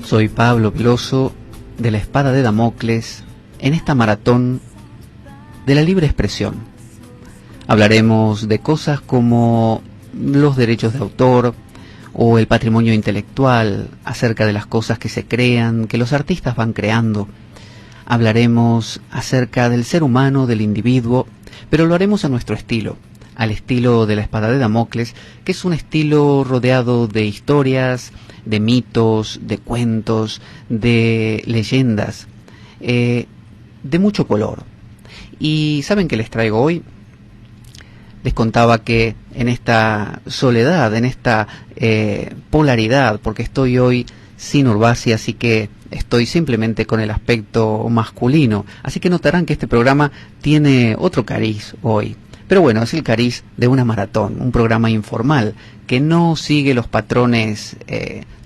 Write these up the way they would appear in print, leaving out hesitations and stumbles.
Soy Pablo Veloso de la Espada de Damocles en esta maratón de la libre expresión. Hablaremos de cosas como los derechos de autor o el patrimonio intelectual, acerca de las cosas que se crean, que los artistas van creando. Hablaremos acerca del ser humano, del individuo, pero lo haremos a nuestro estilo, al estilo de la Espada de Damocles, que es un estilo rodeado de historias, de mitos, de cuentos, de leyendas, de mucho color. ¿Y saben qué les traigo hoy? Les contaba que en esta soledad, en esta polaridad, porque estoy hoy sin Urbasi, así que estoy simplemente con el aspecto masculino, así que notarán que este programa tiene otro cariz hoy. Pero bueno, es el cariz de una maratón, un programa informal que no sigue los patrones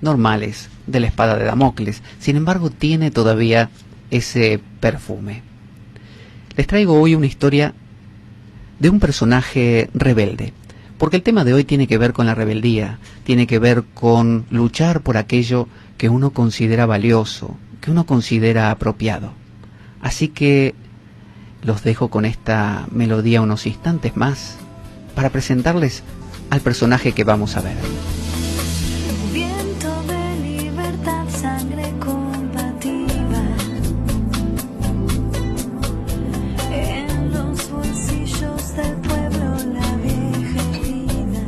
normales de la Espada de Damocles. Sin embargo, tiene todavía ese perfume. Les traigo hoy una historia de un personaje rebelde, porque el tema de hoy tiene que ver con la rebeldía, tiene que ver con luchar por aquello que uno considera valioso, que uno considera apropiado. Así que los dejo con esta melodía unos instantes más para presentarles al personaje que vamos a ver. Viento de libertad, sangre combativa, en los bolsillos del pueblo la vieja herida.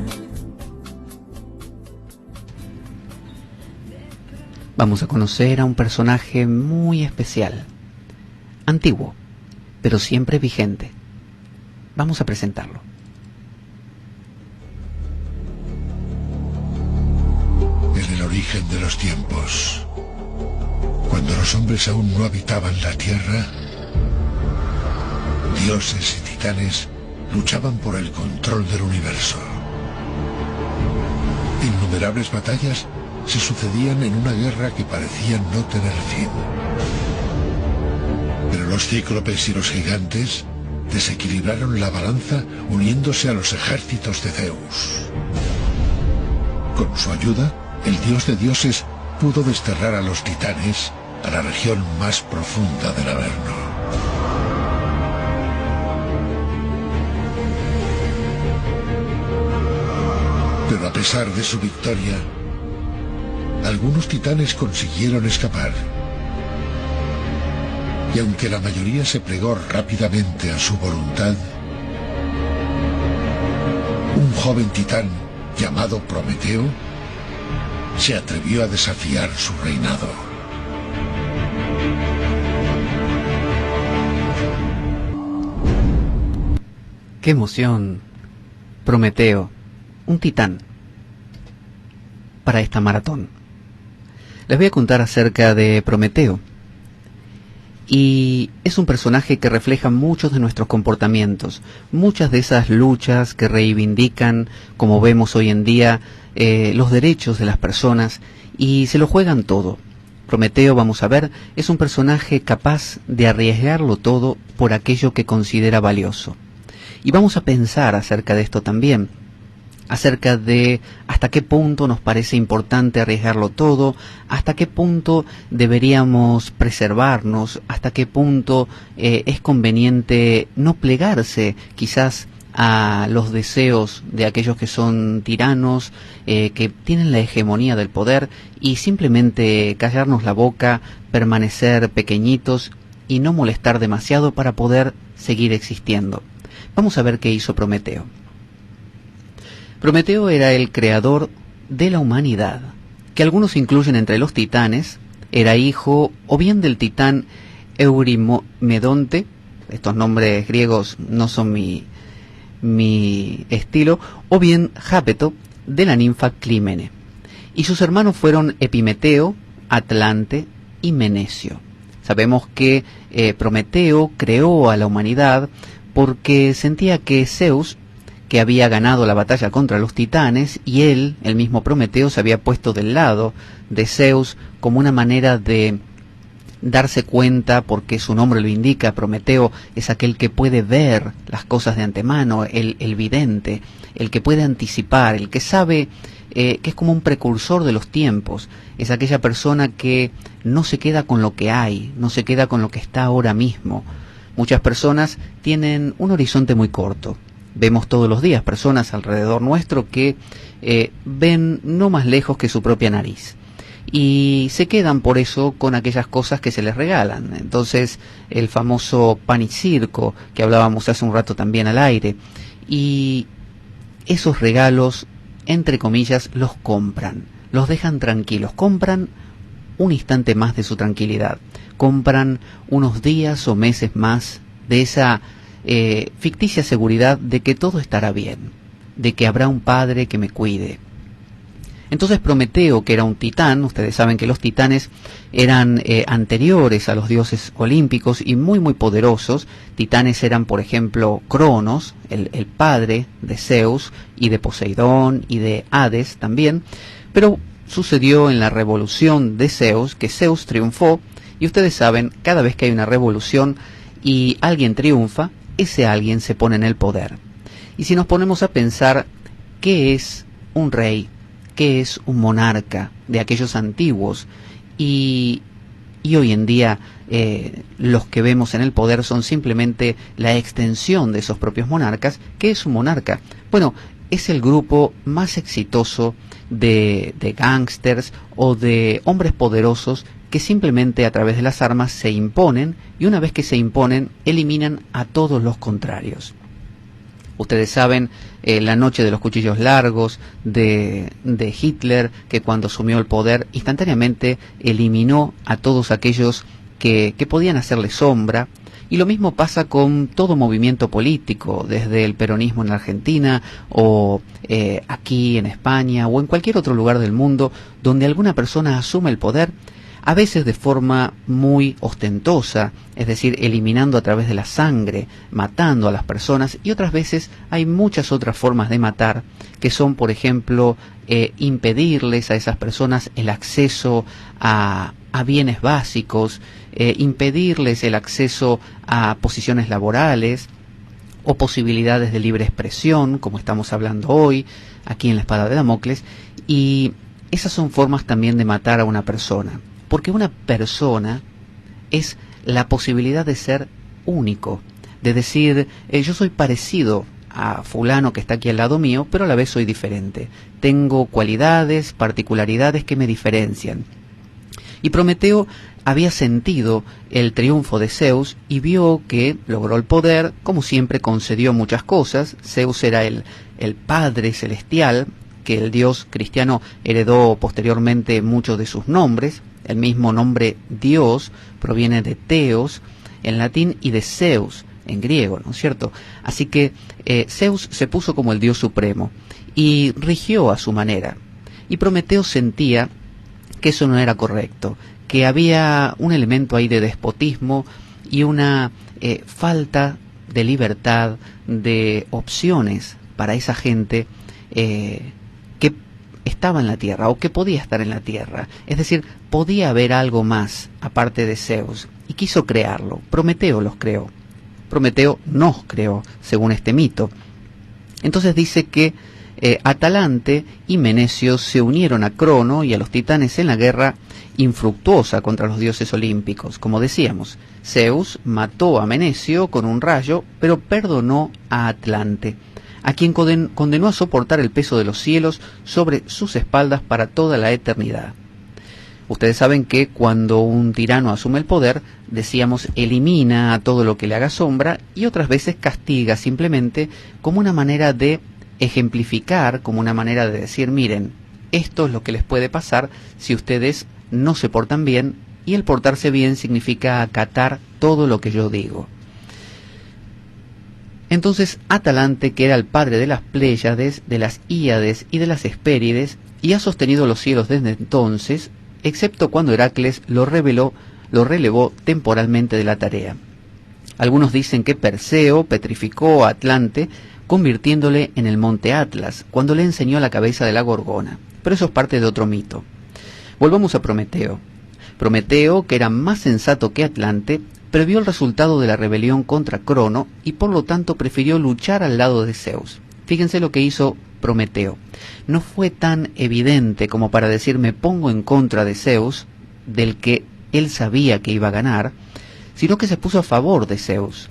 Vamos a conocer a un personaje muy especial, antiguo, pero siempre vigente. Vamos a presentarlo. En el origen de los tiempos, cuando los hombres aún no habitaban la tierra, dioses y titanes luchaban por el control del universo. Innumerables batallas se sucedían en una guerra que parecía no tener fin. Pero los cíclopes y los gigantes desequilibraron la balanza uniéndose a los ejércitos de Zeus. Con su ayuda, el dios de dioses pudo desterrar a los titanes a la región más profunda del Averno. Pero a pesar de su victoria, algunos titanes consiguieron escapar. Y aunque la mayoría se plegó rápidamente a su voluntad, un joven titán llamado Prometeo se atrevió a desafiar su reinado. ¡Qué emoción! Prometeo, un titán, para esta maratón. Les voy a contar acerca de Prometeo. Y es un personaje que refleja muchos de nuestros comportamientos, muchas de esas luchas que reivindican, como vemos hoy en día, los derechos de las personas, y se lo juegan todo. Prometeo, vamos a ver, es un personaje capaz de arriesgarlo todo por aquello que considera valioso. Y vamos a pensar acerca de esto también, acerca de hasta qué punto nos parece importante arriesgarlo todo, hasta qué punto deberíamos preservarnos, hasta qué punto es conveniente no plegarse quizás a los deseos de aquellos que son tiranos, que tienen la hegemonía del poder, y simplemente callarnos la boca, permanecer pequeñitos y no molestar demasiado para poder seguir existiendo. Vamos a ver qué hizo Prometeo. Prometeo era el creador de la humanidad, que algunos incluyen entre los titanes. Era hijo o bien del titán Eurimedonte, estos nombres griegos no son mi estilo, o bien Jápeto, de la ninfa Clímene. Y sus hermanos fueron Epimeteo, Atlante y Menecio. Sabemos que Prometeo creó a la humanidad porque sentía que Zeus, que había ganado la batalla contra los titanes, y él, el mismo Prometeo, se había puesto del lado de Zeus como una manera de darse cuenta, porque su nombre lo indica, Prometeo es aquel que puede ver las cosas de antemano, el vidente, el que puede anticipar, el que sabe que es como un precursor de los tiempos, es aquella persona que no se queda con lo que hay, no se queda con lo que está ahora mismo. Muchas personas tienen un horizonte muy corto. Vemos todos los días personas alrededor nuestro que ven no más lejos que su propia nariz. Y se quedan por eso con aquellas cosas que se les regalan. Entonces, el famoso pan y circo, que hablábamos hace un rato también al aire. Y esos regalos, entre comillas, los compran, los dejan tranquilos, compran un instante más de su tranquilidad, compran unos días o meses más de esa ficticia seguridad de que todo estará bien, de que habrá un padre que me cuide. Entonces Prometeo, que era un titán, ustedes saben que los titanes eran anteriores a los dioses olímpicos y muy muy poderosos. Titanes eran, por ejemplo, Cronos, el padre de Zeus y de Poseidón y de Hades también, pero sucedió en la revolución de Zeus, que Zeus triunfó, y ustedes saben, cada vez que hay una revolución y alguien triunfa, ese alguien se pone en el poder. Y si nos ponemos a pensar, ¿qué es un rey? ¿Qué es un monarca de aquellos antiguos? Y hoy en día los que vemos en el poder son simplemente la extensión de esos propios monarcas. ¿Qué es un monarca? Bueno, es el grupo más exitoso de gángsters o de hombres poderosos que simplemente a través de las armas se imponen, y una vez que se imponen, eliminan a todos los contrarios. Ustedes saben la noche de los cuchillos largos de Hitler, que cuando asumió el poder instantáneamente eliminó a todos aquellos que podían hacerle sombra. Y lo mismo pasa con todo movimiento político, desde el peronismo en la Argentina o aquí en España o en cualquier otro lugar del mundo donde alguna persona asume el poder, a veces de forma muy ostentosa, es decir, eliminando a través de la sangre, matando a las personas, y otras veces hay muchas otras formas de matar, que son, por ejemplo, impedirles a esas personas el acceso a bienes básicos, impedirles el acceso a posiciones laborales o posibilidades de libre expresión, como estamos hablando hoy, aquí en la espada de Damocles, y esas son formas también de matar a una persona. Porque una persona es la posibilidad de ser único, de decir, yo soy parecido a fulano que está aquí al lado mío, pero a la vez soy diferente. Tengo cualidades, particularidades que me diferencian. Y Prometeo había sentido el triunfo de Zeus y vio que logró el poder, como siempre concedió muchas cosas. Zeus era el Padre Celestial, que el dios cristiano heredó posteriormente muchos de sus nombres. El mismo nombre Dios proviene de Theos en latín y de Zeus en griego, ¿no es cierto? Así que Zeus se puso como el dios supremo y rigió a su manera. Y Prometeo sentía que eso no era correcto, que había un elemento ahí de despotismo y una falta de libertad, de opciones para esa gente que estaba en la tierra o que podía estar en la tierra. Es decir, podía haber algo más aparte de Zeus, y quiso crearlo. Prometeo los creó. Prometeo nos creó, según este mito. Entonces dice que Atalante y Menecio se unieron a Crono y a los titanes en la guerra infructuosa contra los dioses olímpicos. Como decíamos, Zeus mató a Menecio con un rayo, pero perdonó a Atlante, a quien condenó a soportar el peso de los cielos sobre sus espaldas para toda la eternidad. Ustedes saben que cuando un tirano asume el poder, decíamos, elimina a todo lo que le haga sombra, y otras veces castiga simplemente como una manera de ejemplificar, como una manera de decir, miren, esto es lo que les puede pasar si ustedes no se portan bien, y el portarse bien significa acatar todo lo que yo digo. Entonces Atalante, que era el padre de las Pléyades, de las Híades y de las Hespérides, y ha sostenido los cielos desde entonces, excepto cuando Heracles lo relevó temporalmente de la tarea. Algunos dicen que Perseo petrificó a Atlante, convirtiéndole en el monte Atlas, cuando le enseñó la cabeza de la gorgona, pero eso es parte de otro mito. Volvamos a Prometeo. Prometeo, que era más sensato que Atlante, previó el resultado de la rebelión contra Crono y por lo tanto prefirió luchar al lado de Zeus. Fíjense lo que hizo Prometeo. No fue tan evidente como para decir me pongo en contra de Zeus, del que él sabía que iba a ganar, sino que se puso a favor de Zeus,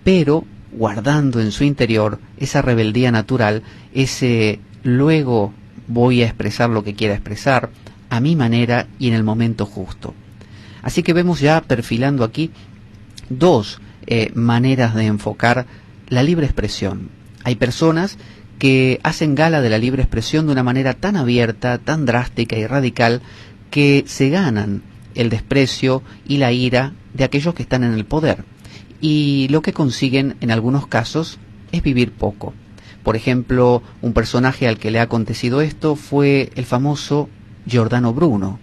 pero guardando en su interior esa rebeldía natural, ese luego voy a expresar lo que quiera expresar, a mi manera y en el momento justo. Así que vemos ya perfilando aquí dos maneras de enfocar la libre expresión. Hay personas que hacen gala de la libre expresión de una manera tan abierta, tan drástica y radical, que se ganan el desprecio y la ira de aquellos que están en el poder. Y lo que consiguen en algunos casos es vivir poco. Por ejemplo, un personaje al que le ha acontecido esto fue el famoso Giordano Bruno,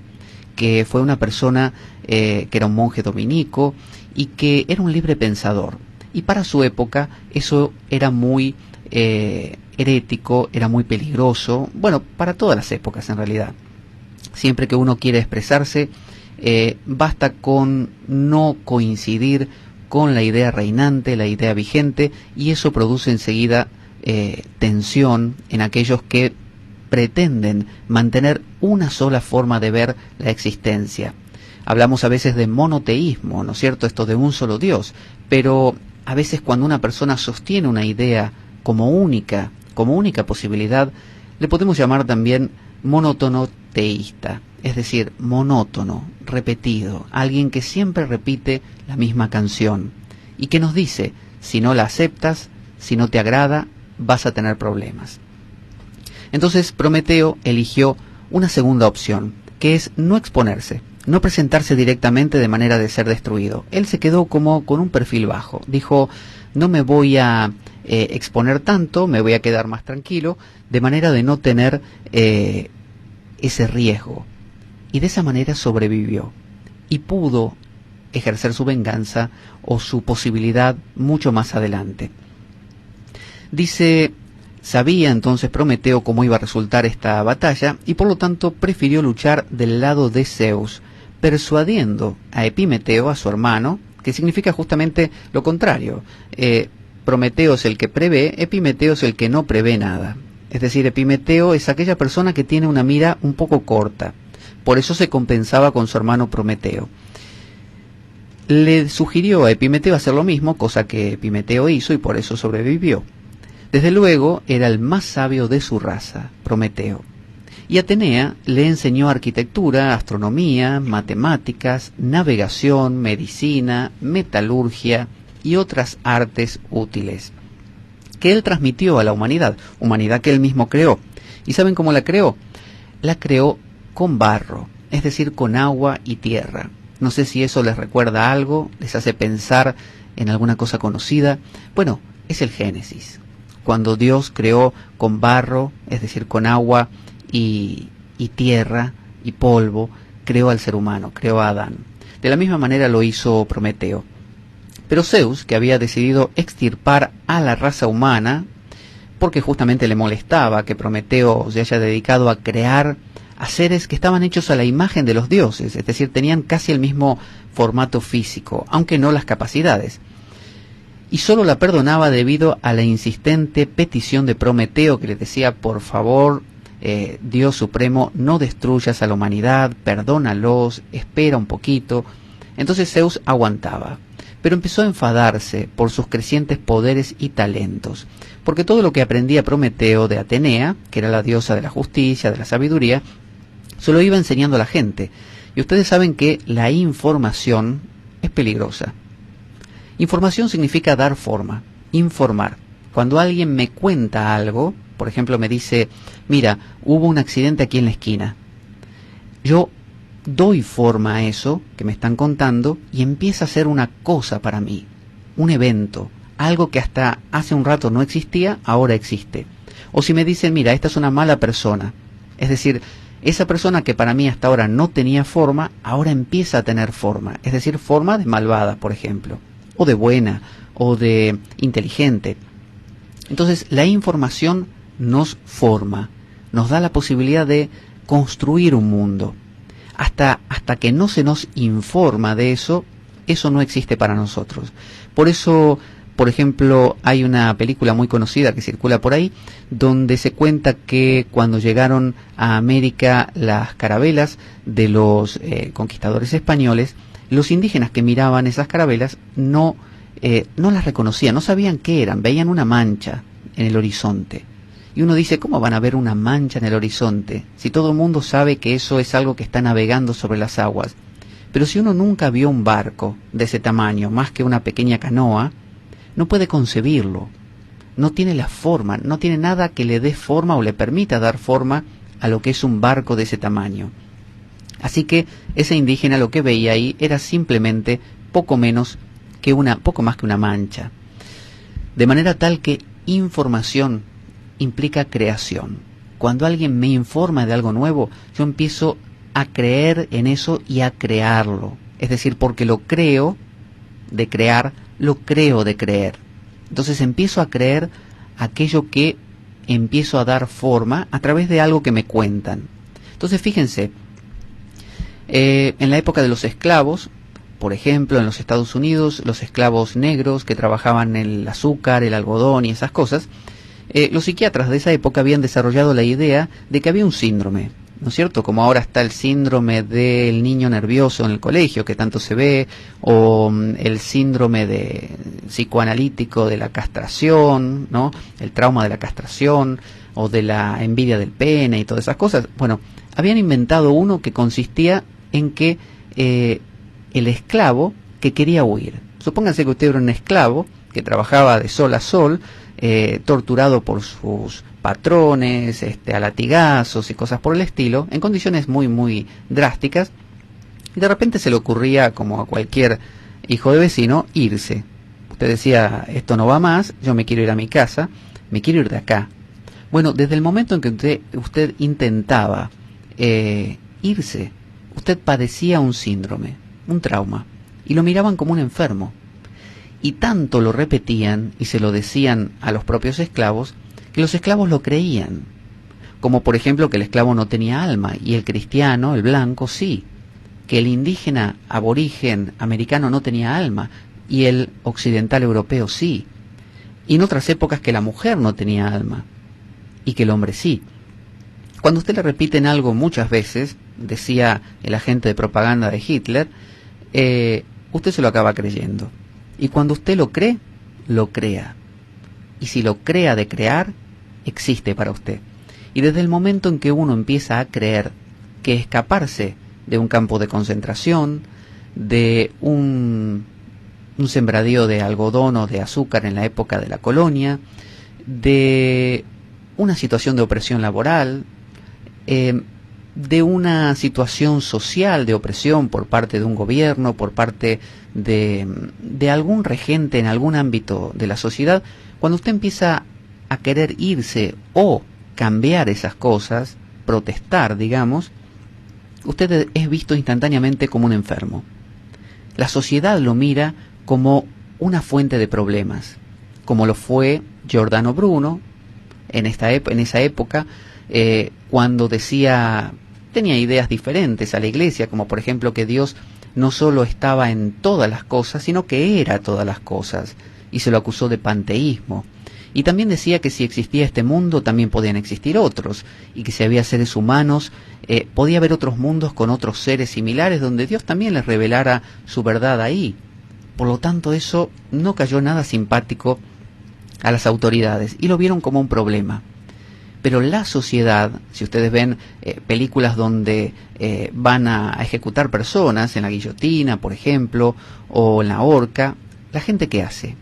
que fue una persona que era un monje dominico y que era un libre pensador. Y para su época eso era muy herético, era muy peligroso, bueno, para todas las épocas en realidad. Siempre que uno quiere expresarse, basta con no coincidir con la idea reinante, la idea vigente, y eso produce enseguida tensión en aquellos que pretenden mantener una sola forma de ver la existencia. Hablamos a veces de monoteísmo, ¿no es cierto?, esto de un solo Dios, pero a veces cuando una persona sostiene una idea como única posibilidad, le podemos llamar también monótono teísta, es decir, monótono, repetido, alguien que siempre repite la misma canción y que nos dice, si no la aceptas, si no te agrada, vas a tener problemas. Entonces Prometeo eligió una segunda opción, que es no exponerse, no presentarse directamente de manera de ser destruido. Él se quedó como con un perfil bajo, dijo, no me voy a exponer tanto, me voy a quedar más tranquilo, de manera de no tener ese riesgo. Y de esa manera sobrevivió y pudo ejercer su venganza o su posibilidad mucho más adelante. Dice, sabía entonces Prometeo cómo iba a resultar esta batalla y por lo tanto prefirió luchar del lado de Zeus, persuadiendo a Epimeteo, a su hermano, que significa justamente lo contrario. Prometeo es el que prevé, Epimeteo es el que no prevé nada. Es decir, Epimeteo es aquella persona que tiene una mira un poco corta. Por eso se compensaba con su hermano Prometeo. Le sugirió a Epimeteo hacer lo mismo, cosa que Epimeteo hizo y por eso sobrevivió. Desde luego era el más sabio de su raza, Prometeo. Y Atenea le enseñó arquitectura, astronomía, matemáticas, navegación, medicina, metalurgia y otras artes útiles, que él transmitió a la humanidad que él mismo creó. ¿Y saben cómo la creó? La creó con barro, es decir, con agua y tierra. No sé si eso les recuerda algo, les hace pensar en alguna cosa conocida. Bueno, es el Génesis, cuando Dios creó con barro, es decir, con agua y tierra y polvo, creó al ser humano, creó a Adán. De la misma manera lo hizo Prometeo. Pero Zeus, que había decidido extirpar a la raza humana, porque justamente le molestaba que Prometeo se haya dedicado a crear a seres que estaban hechos a la imagen de los dioses, es decir, tenían casi el mismo formato físico, aunque no las capacidades. Y solo la perdonaba debido a la insistente petición de Prometeo, que le decía, por favor, Dios Supremo, no destruyas a la humanidad, perdónalos, espera un poquito. Entonces Zeus aguantaba, pero empezó a enfadarse por sus crecientes poderes y talentos, porque todo lo que aprendía Prometeo de Atenea, que era la diosa de la justicia, de la sabiduría, se lo iba enseñando a la gente. Y ustedes saben que la información es peligrosa. Información significa dar forma, informar. Cuando alguien me cuenta algo, por ejemplo me dice, mira, hubo un accidente aquí en la esquina, yo doy forma a eso que me están contando y empieza a ser una cosa para mí, un evento, algo que hasta hace un rato no existía, ahora existe. O si me dicen, mira, esta es una mala persona, es decir, esa persona que para mí hasta ahora no tenía forma, ahora empieza a tener forma, es decir, forma de malvada, por ejemplo, o de buena, o de inteligente. Entonces, la información nos forma, nos da la posibilidad de construir un mundo. Hasta que no se nos informa de eso, eso no existe para nosotros. Por eso Por ejemplo, hay una película muy conocida que circula por ahí, donde se cuenta que cuando llegaron a América las carabelas de los conquistadores españoles, los indígenas que miraban esas carabelas no las reconocían, no sabían qué eran, veían una mancha en el horizonte. Y uno dice, ¿cómo van a ver una mancha en el horizonte? Si todo el mundo sabe que eso es algo que está navegando sobre las aguas. Pero si uno nunca vio un barco de ese tamaño, más que una pequeña canoa, no puede concebirlo. No tiene la forma, no tiene nada que le dé forma o le permita dar forma a lo que es un barco de ese tamaño. Así que ese indígena lo que veía ahí era simplemente poco más que una mancha. De manera tal que información implica creación. Cuando alguien me informa de algo nuevo, yo empiezo a creer en eso y a crearlo. Es decir, porque lo creo de crear, lo creo de creer. Entonces empiezo a creer aquello que empiezo a dar forma a través de algo que me cuentan. Entonces fíjense, en la época de los esclavos, por ejemplo, en los Estados Unidos, los esclavos negros que trabajaban el azúcar, el algodón y esas cosas, los psiquiatras de esa época habían desarrollado la idea de que había un síndrome, ¿no es cierto? Como ahora está el síndrome del niño nervioso en el colegio, que tanto se ve, o el síndrome psicoanalítico de la castración, ¿no? El trauma de la castración, o de la envidia del pene y todas esas cosas. Bueno, habían inventado uno que consistía en que el esclavo que quería huir. Supónganse que usted era un esclavo que trabajaba de sol a sol, torturado por sus patrones, a latigazos y cosas por el estilo, en condiciones muy, muy drásticas, y de repente se le ocurría, como a cualquier hijo de vecino, irse. Usted decía, esto no va más, yo me quiero ir a mi casa, me quiero ir de acá. Bueno, desde el momento en que usted intentaba irse, usted padecía un síndrome, un trauma, y lo miraban como un enfermo. Y tanto lo repetían y se lo decían a los propios esclavos, que los esclavos lo creían. Como por ejemplo que el esclavo no tenía alma, y el cristiano, el blanco, sí. Que el indígena aborigen americano no tenía alma, y el occidental europeo sí. Y en otras épocas que la mujer no tenía alma, y que el hombre sí. Cuando usted le repiten algo muchas veces, decía el agente de propaganda de Hitler, usted se lo acaba creyendo. Y cuando usted lo cree, lo crea. Y si lo crea de crear, existe para usted. Y desde el momento en que uno empieza a creer que escaparse de un campo de concentración, de un sembradío de algodón o de azúcar en la época de la colonia, de una situación de opresión laboral, de una situación social de opresión por parte de un gobierno, por parte de algún regente en algún ámbito de la sociedad, cuando usted empieza a querer irse o cambiar esas cosas, protestar, digamos, usted es visto instantáneamente como un enfermo. La sociedad lo mira como una fuente de problemas, como lo fue Giordano Bruno en esa época, cuando tenía ideas diferentes a la iglesia, como por ejemplo que Dios no solo estaba en todas las cosas, sino que era todas las cosas, y se lo acusó de panteísmo. Y también decía que si existía este mundo, también podían existir otros, y que si había seres humanos, podía haber otros mundos con otros seres similares, donde Dios también les revelara su verdad ahí. Por lo tanto, eso no cayó nada simpático a las autoridades, y lo vieron como un problema. Pero la sociedad, si ustedes ven películas donde van a ejecutar personas, en la guillotina, por ejemplo, o en la horca, ¿la gente qué hace?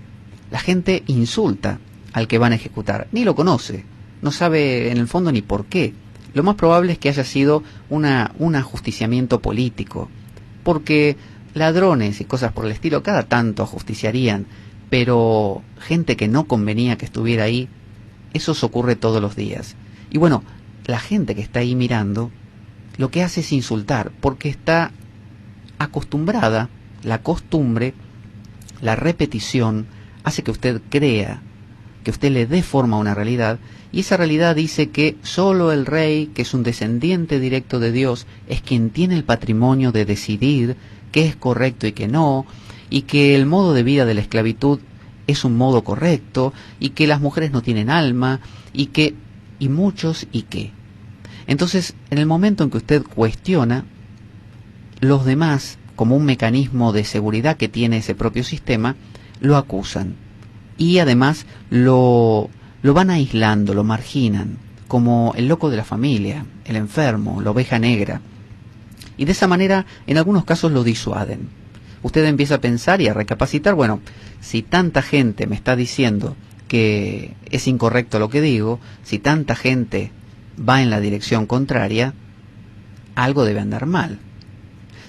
La gente insulta al que van a ejecutar, ni lo conoce, no sabe en el fondo ni por qué. Lo más probable es que haya sido un ajusticiamiento político, porque ladrones y cosas por el estilo cada tanto ajusticiarían, pero gente que no convenía que estuviera ahí, eso ocurre todos los días. Y bueno, la gente que está ahí mirando, lo que hace es insultar, porque está acostumbrada, la costumbre, la repetición, hace que usted crea, que usted le dé forma a una realidad, y esa realidad dice que solo el rey, que es un descendiente directo de Dios, es quien tiene el patrimonio de decidir qué es correcto y qué no, y que el modo de vida de la esclavitud es un modo correcto, y que las mujeres no tienen alma, y que, y muchos y que. Entonces, en el momento en que usted cuestiona, los demás, como un mecanismo de seguridad que tiene ese propio sistema, lo acusan. Y además lo van aislando, lo marginan, como el loco de la familia, el enfermo, la oveja negra. Y de esa manera, en algunos casos lo disuaden. Usted empieza a pensar y a recapacitar, bueno, si tanta gente me está diciendo que es incorrecto lo que digo, si tanta gente va en la dirección contraria, algo debe andar mal.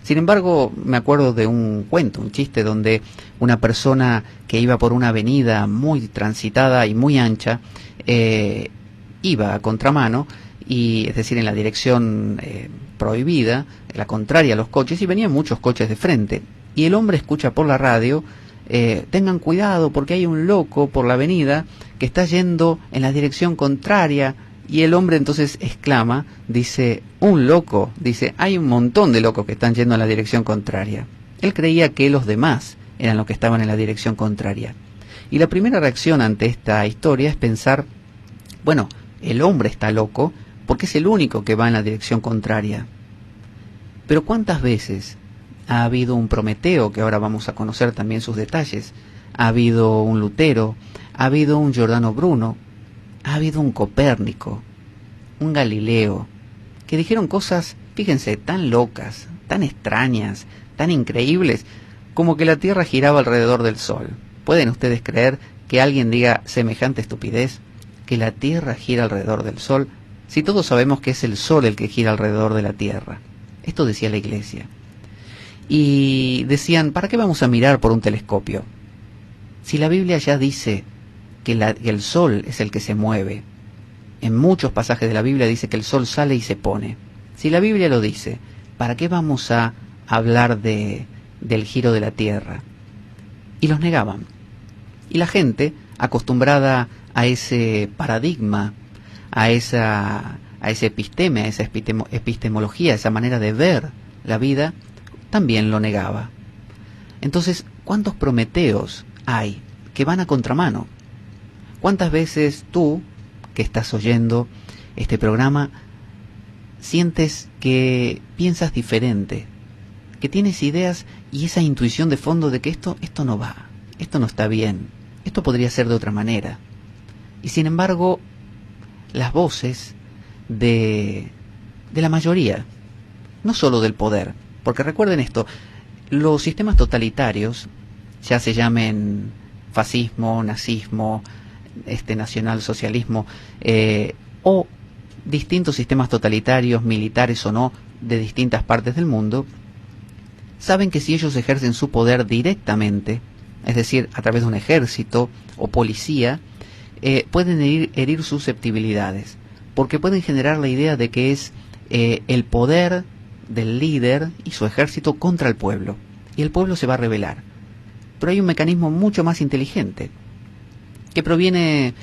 Sin embargo, me acuerdo de un cuento, un chiste, donde una persona que iba por una avenida muy transitada y muy ancha, iba a contramano, y es decir, en la dirección prohibida, la contraria a los coches, y venían muchos coches de frente. Y el hombre escucha por la radio, tengan cuidado porque hay un loco por la avenida que está yendo en la dirección contraria. Y el hombre entonces exclama, dice, ¿un loco? Dice, hay un montón de locos que están yendo en la dirección contraria. Él creía que los demás eran los que estaban en la dirección contraria. Y la primera reacción ante esta historia es pensar, bueno, el hombre está loco porque es el único que va en la dirección contraria. Pero ¿cuántas veces ha habido un Prometeo, que ahora vamos a conocer también sus detalles? Ha habido un Lutero, ha habido un Giordano Bruno, ha habido un Copérnico, un Galileo, que dijeron cosas, fíjense, tan locas, tan extrañas, tan increíbles, como que la Tierra giraba alrededor del Sol. ¿Pueden ustedes creer que alguien diga semejante estupidez? Que la Tierra gira alrededor del Sol, si todos sabemos que es el Sol el que gira alrededor de la Tierra. Esto decía la Iglesia. Y decían, ¿para qué vamos a mirar por un telescopio? Si la Biblia ya dice que el Sol es el que se mueve. En muchos pasajes de la Biblia dice que el Sol sale y se pone. Si la Biblia lo dice, ¿para qué vamos a hablar del giro de la Tierra? Y los negaban. Y la gente, acostumbrada a ese paradigma, a ese episteme, a esa epistemología, a esa manera de ver la vida, también lo negaba. Entonces, ¿cuántos Prometeos hay que van a contramano? ¿Cuántas veces tú, que estás oyendo este programa, sientes que piensas diferente, que tienes ideas y esa intuición de fondo de que esto no va, esto no está bien, esto podría ser de otra manera? Y sin embargo, las voces de la mayoría, no solo del poder, porque recuerden esto, los sistemas totalitarios, ya se llamen fascismo, nazismo, nacionalsocialismo, o distintos sistemas totalitarios, militares o no, de distintas partes del mundo, saben que si ellos ejercen su poder directamente, es decir, a través de un ejército o policía, pueden herir susceptibilidades, porque pueden generar la idea de que es el poder del líder y su ejército contra el pueblo, y el pueblo se va a rebelar. Pero hay un mecanismo mucho más inteligente, que proviene,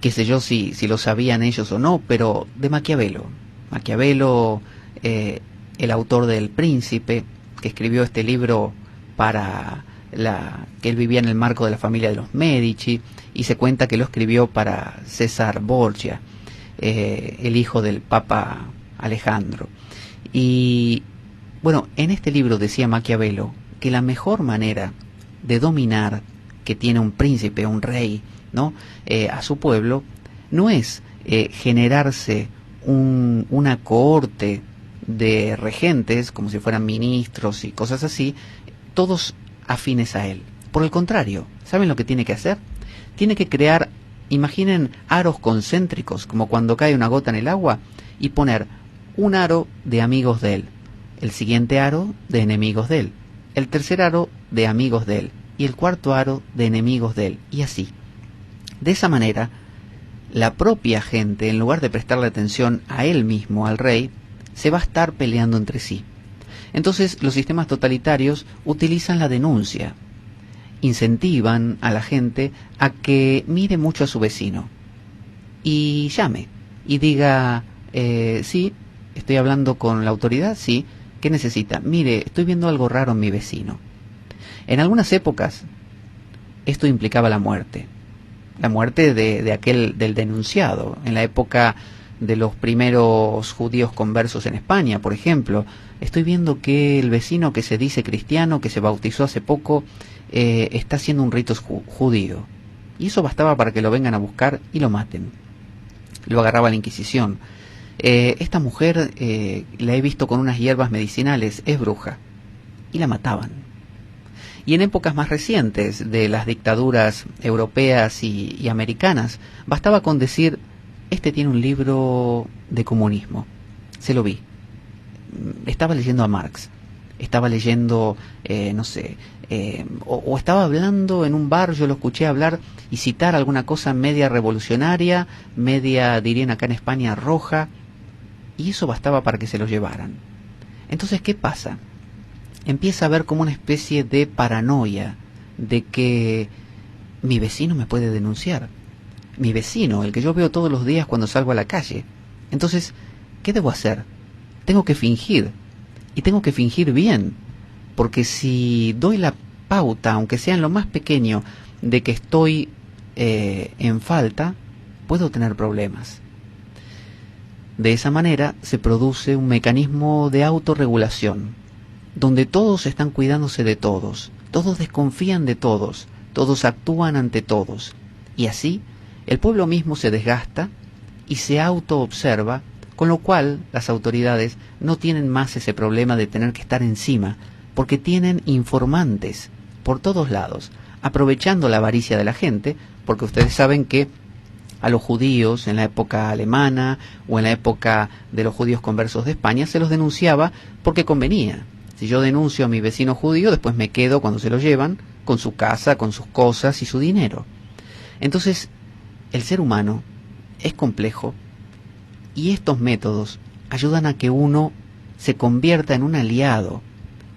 qué sé yo si lo sabían ellos o no, pero de Maquiavelo. Maquiavelo, el autor del Príncipe, que escribió este libro que él vivía en el marco de la familia de los Medici, y se cuenta que lo escribió para César Borgia, el hijo del Papa Alejandro. Y bueno, en este libro decía Maquiavelo que la mejor manera de dominar que tiene un príncipe, un rey, ¿no?, a su pueblo, no es generarse una cohorte de regentes, como si fueran ministros y cosas así, todos afines a él. Por el contrario, ¿saben lo que tiene que hacer? Tiene que crear, imaginen, aros concéntricos, como cuando cae una gota en el agua, y poner un aro de amigos de él, el siguiente aro de enemigos de él, el tercer aro de amigos de él, y el cuarto aro de enemigos de él, y así. De esa manera, la propia gente, en lugar de prestarle atención a él mismo, al rey, se va a estar peleando entre sí. Entonces, los sistemas totalitarios utilizan la denuncia, incentivan a la gente a que mire mucho a su vecino, y llame, y diga, sí, estoy hablando con la autoridad, sí, ¿qué necesita? Mire, estoy viendo algo raro en mi vecino. En algunas épocas, esto implicaba la muerte de aquel, del denunciado. En la época de los primeros judíos conversos en España, por ejemplo, estoy viendo que el vecino que se dice cristiano, que se bautizó hace poco, está haciendo un rito judío. Y eso bastaba para que lo vengan a buscar y lo maten. Lo agarraba la Inquisición. Esta mujer la he visto con unas hierbas medicinales, es bruja. Y la mataban. Y en épocas más recientes de las dictaduras europeas y americanas, bastaba con decir, este tiene un libro de comunismo. Se lo vi. Estaba leyendo a Marx. Estaba leyendo, o estaba hablando en un bar, yo lo escuché hablar y citar alguna cosa media revolucionaria, media, dirían acá en España, roja, y eso bastaba para que se lo llevaran. Entonces, ¿qué pasa? Empieza a haber como una especie de paranoia de que mi vecino me puede denunciar. Mi vecino, el que yo veo todos los días cuando salgo a la calle. Entonces, ¿qué debo hacer? Tengo que fingir. Y tengo que fingir bien. Porque si doy la pauta, aunque sea en lo más pequeño, de que estoy en falta, puedo tener problemas. De esa manera se produce un mecanismo de autorregulación, donde todos están cuidándose de todos desconfían de todos actúan ante todos, y así el pueblo mismo se desgasta y se autoobserva, con lo cual las autoridades no tienen más ese problema de tener que estar encima, porque tienen informantes por todos lados, aprovechando la avaricia de la gente, porque ustedes saben que a los judíos en la época alemana o en la época de los judíos conversos de España se los denunciaba porque convenía. Si yo denuncio a mi vecino judío, después me quedo cuando se lo llevan con su casa, con sus cosas y su dinero. Entonces, el ser humano es complejo y estos métodos ayudan a que uno se convierta en un aliado,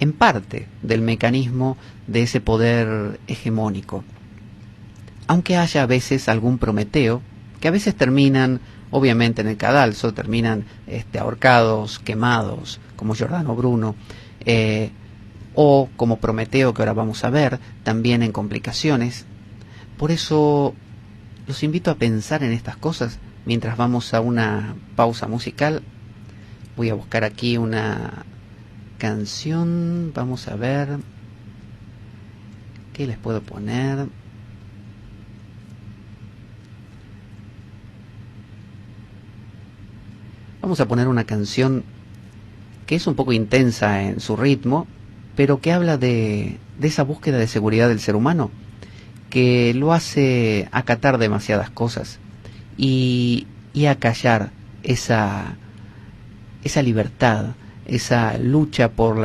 en parte del mecanismo de ese poder hegemónico. Aunque haya a veces algún Prometeo, que a veces terminan, obviamente en el cadalso, terminan ahorcados, quemados, como Giordano Bruno, o como Prometeo, que ahora vamos a ver, también en complicaciones. Por eso los invito a pensar en estas cosas mientras vamos a una pausa musical. Voy a buscar aquí una canción, vamos a ver qué les puedo poner. Vamos a poner una canción que es un poco intensa en su ritmo, pero que habla de esa búsqueda de seguridad del ser humano, que lo hace acatar demasiadas cosas y acallar esa libertad, esa lucha por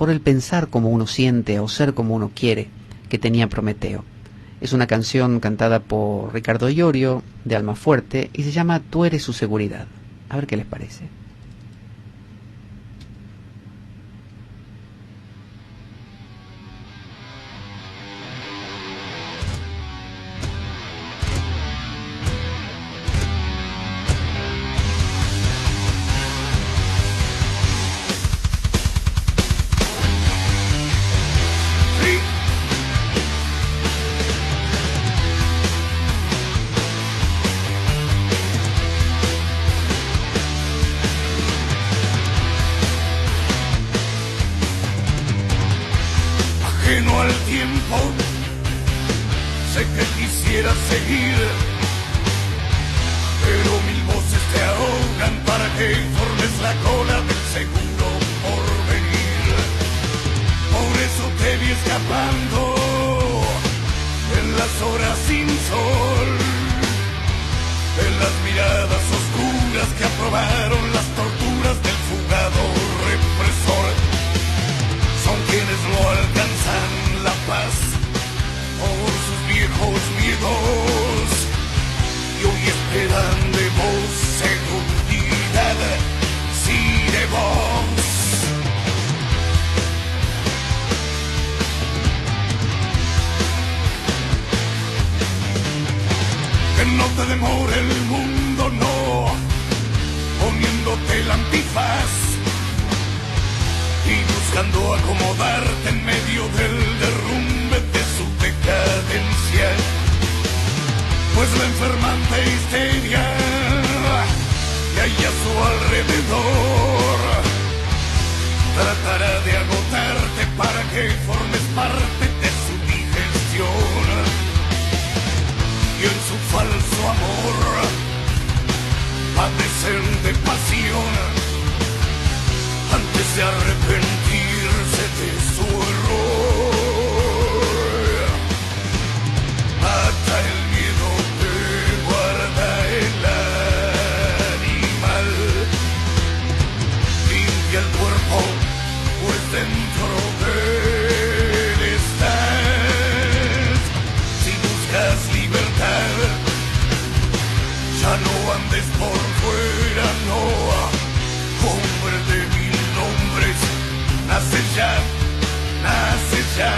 el pensar como uno siente o ser como uno quiere, que tenía Prometeo. Es una canción cantada por Ricardo Iorio, de Almafuerte, y se llama Tú eres su seguridad. A ver qué les parece. Ajeno al tiempo, sé que quisiera seguir, pero mil voces te ahogan para que formes la cola del seguro porvenir. Por eso te vi escapando en las horas sin sol, en las miradas oscuras que aprobaron las torturas del fugado represor. Son quienes no alcanzan la paz por sus viejos miedos y hoy esperan de vos seguridad, sí de vos. Que no te demore el mundo, no, poniéndote el antifaz y buscando acomodarte en medio del derrumbe de su pecado. pues la enfermante histeria que hay a su alrededor tratará de agotarte para que formes parte de su digestión, y en su falso amor padecen de pasión antes de arrepentirse de su error. Mata el miedo que guarda el animal, limpia el cuerpo, pues dentro de él estás. Si buscas libertad, ya no andes por fuera, no. Hombre de mil nombres, nace ya, nace ya.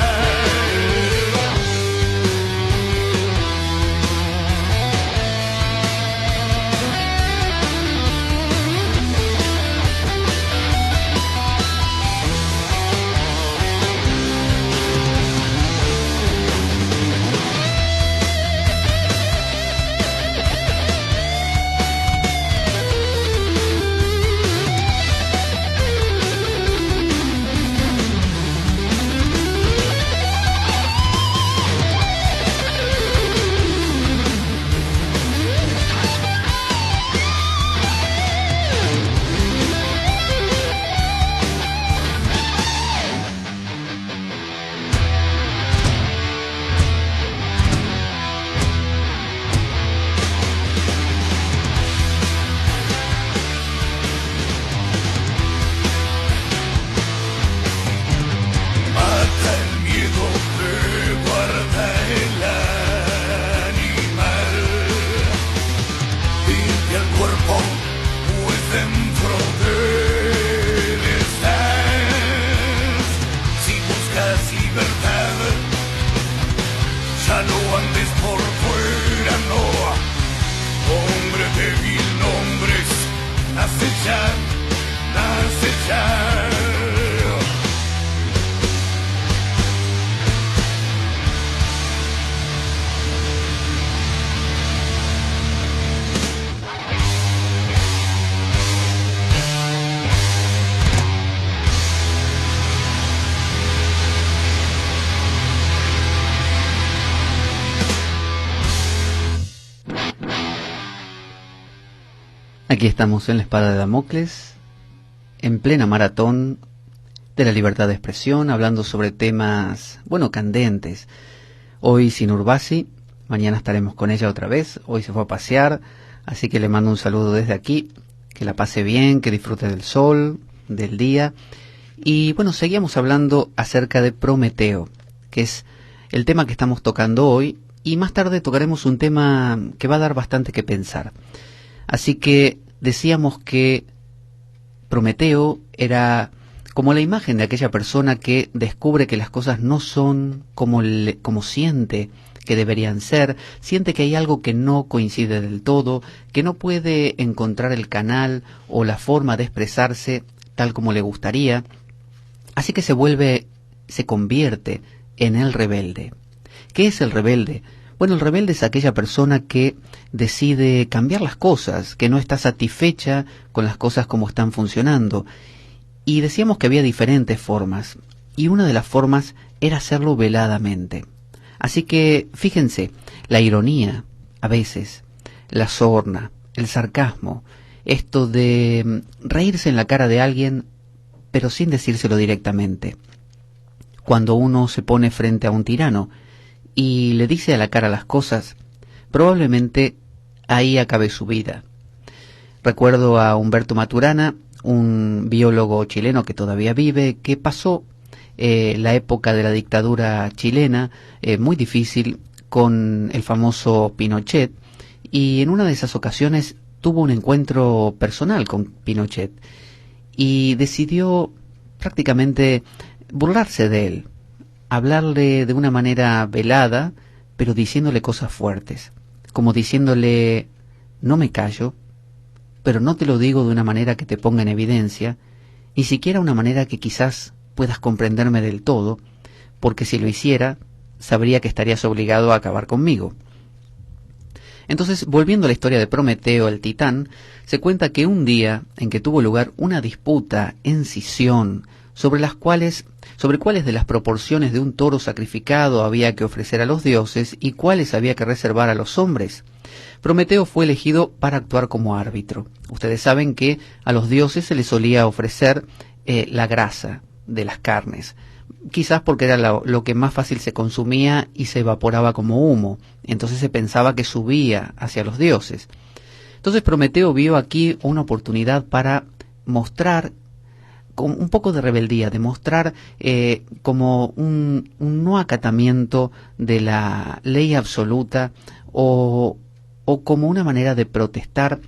Aquí estamos en la espada de Damocles, en plena maratón de la libertad de expresión, hablando sobre temas, bueno, candentes. Hoy sin Urbasi, mañana estaremos con ella otra vez. Hoy se fue a pasear, así que le mando un saludo desde aquí. Que la pase bien, que disfrute del sol, del día. Y bueno, seguíamos hablando acerca de Prometeo, que es el tema que estamos tocando hoy. Y más tarde tocaremos un tema que va a dar bastante que pensar. Así que decíamos que Prometeo era como la imagen de aquella persona que descubre que las cosas no son como siente que deberían ser, siente que hay algo que no coincide del todo, que no puede encontrar el canal o la forma de expresarse tal como le gustaría, así que se convierte en el rebelde. ¿Qué es el rebelde? Bueno, el rebelde es aquella persona que decide cambiar las cosas, que no está satisfecha con las cosas como están funcionando. Y decíamos que había diferentes formas, y una de las formas era hacerlo veladamente. Así que, fíjense, la ironía, a veces, la sorna, el sarcasmo, esto de reírse en la cara de alguien, pero sin decírselo directamente. Cuando uno se pone frente a un tirano y le dice a la cara las cosas, probablemente ahí acabe su vida. Recuerdo a Humberto Maturana, un biólogo chileno que todavía vive, que pasó la época de la dictadura chilena, muy difícil, con el famoso Pinochet, y en una de esas ocasiones tuvo un encuentro personal con Pinochet, y decidió prácticamente burlarse de él, hablarle de una manera velada, pero diciéndole cosas fuertes, como diciéndole, no me callo, pero no te lo digo de una manera que te ponga en evidencia, ni siquiera una manera que quizás puedas comprenderme del todo, porque si lo hiciera, sabría que estarías obligado a acabar conmigo. Entonces, volviendo a la historia de Prometeo, el titán, se cuenta que un día en que tuvo lugar una disputa en Sición sobre cuáles de las proporciones de un toro sacrificado había que ofrecer a los dioses y cuáles había que reservar a los hombres, Prometeo fue elegido para actuar como árbitro. Ustedes saben que a los dioses se les solía ofrecer la grasa de las carnes, quizás porque era lo que más fácil se consumía y se evaporaba como humo, entonces se pensaba que subía hacia los dioses. Entonces Prometeo vio aquí una oportunidad para mostrar con un poco de rebeldía, demostrar como un no acatamiento de la ley absoluta o como una manera de protestar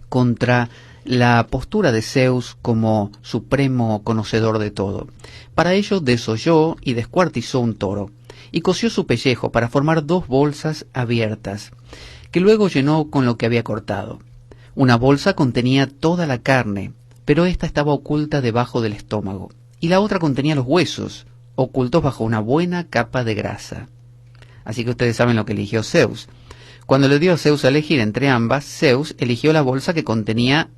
contra la postura de Zeus como supremo conocedor de todo. Para ello desolló y descuartizó un toro y cosió su pellejo para formar 2 bolsas abiertas, que luego llenó con lo que había cortado. Una bolsa contenía toda la carne, pero esta estaba oculta debajo del estómago, y la otra contenía los huesos, ocultos bajo una buena capa de grasa. Así que ustedes saben lo que eligió Zeus. Cuando le dio a Zeus a elegir entre ambas, Zeus eligió la bolsa que contenía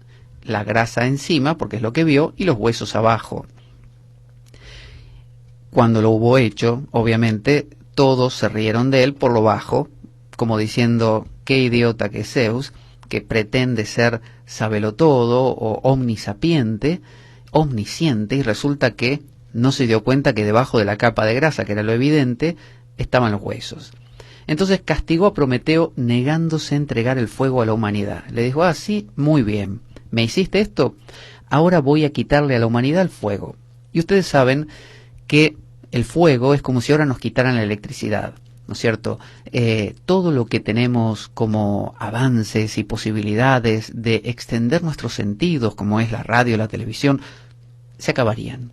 la grasa encima, porque es lo que vio, y los huesos abajo. Cuando lo hubo hecho, obviamente, todos se rieron de él por lo bajo, como diciendo, qué idiota que es Zeus, que pretende ser sabelotodo o omnisciente, y resulta que no se dio cuenta que debajo de la capa de grasa, que era lo evidente, estaban los huesos. Entonces castigó a Prometeo negándose a entregar el fuego a la humanidad. Le dijo, sí, muy bien, me hiciste esto, ahora voy a quitarle a la humanidad el fuego. Y ustedes saben que el fuego es como si ahora nos quitaran la electricidad, ¿no es cierto? Todo lo que tenemos como avances y posibilidades de extender nuestros sentidos, como es la radio, la televisión, se acabarían.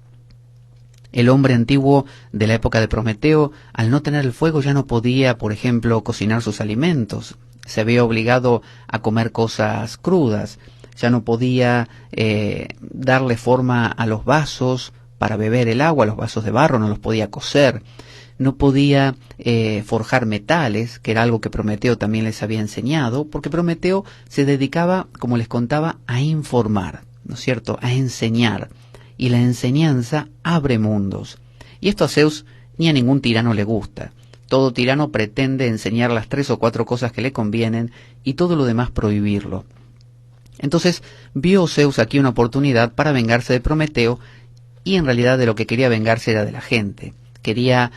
El hombre antiguo de la época de Prometeo, al no tener el fuego, ya no podía, por ejemplo, cocinar sus alimentos. Se veía obligado a comer cosas crudas. Ya no podía darle forma a los vasos para beber el agua, los vasos de barro, no los podía cocer. No podía forjar metales, que era algo que Prometeo también les había enseñado, porque Prometeo se dedicaba, como les contaba, a informar, ¿no es cierto?, a enseñar. Y la enseñanza abre mundos. Y esto a Zeus ni a ningún tirano le gusta. Todo tirano pretende enseñar las 3 o 4 cosas que le convienen y todo lo demás prohibirlo. Entonces vio Zeus aquí una oportunidad para vengarse de Prometeo, y en realidad de lo que quería vengarse era de la gente. Quería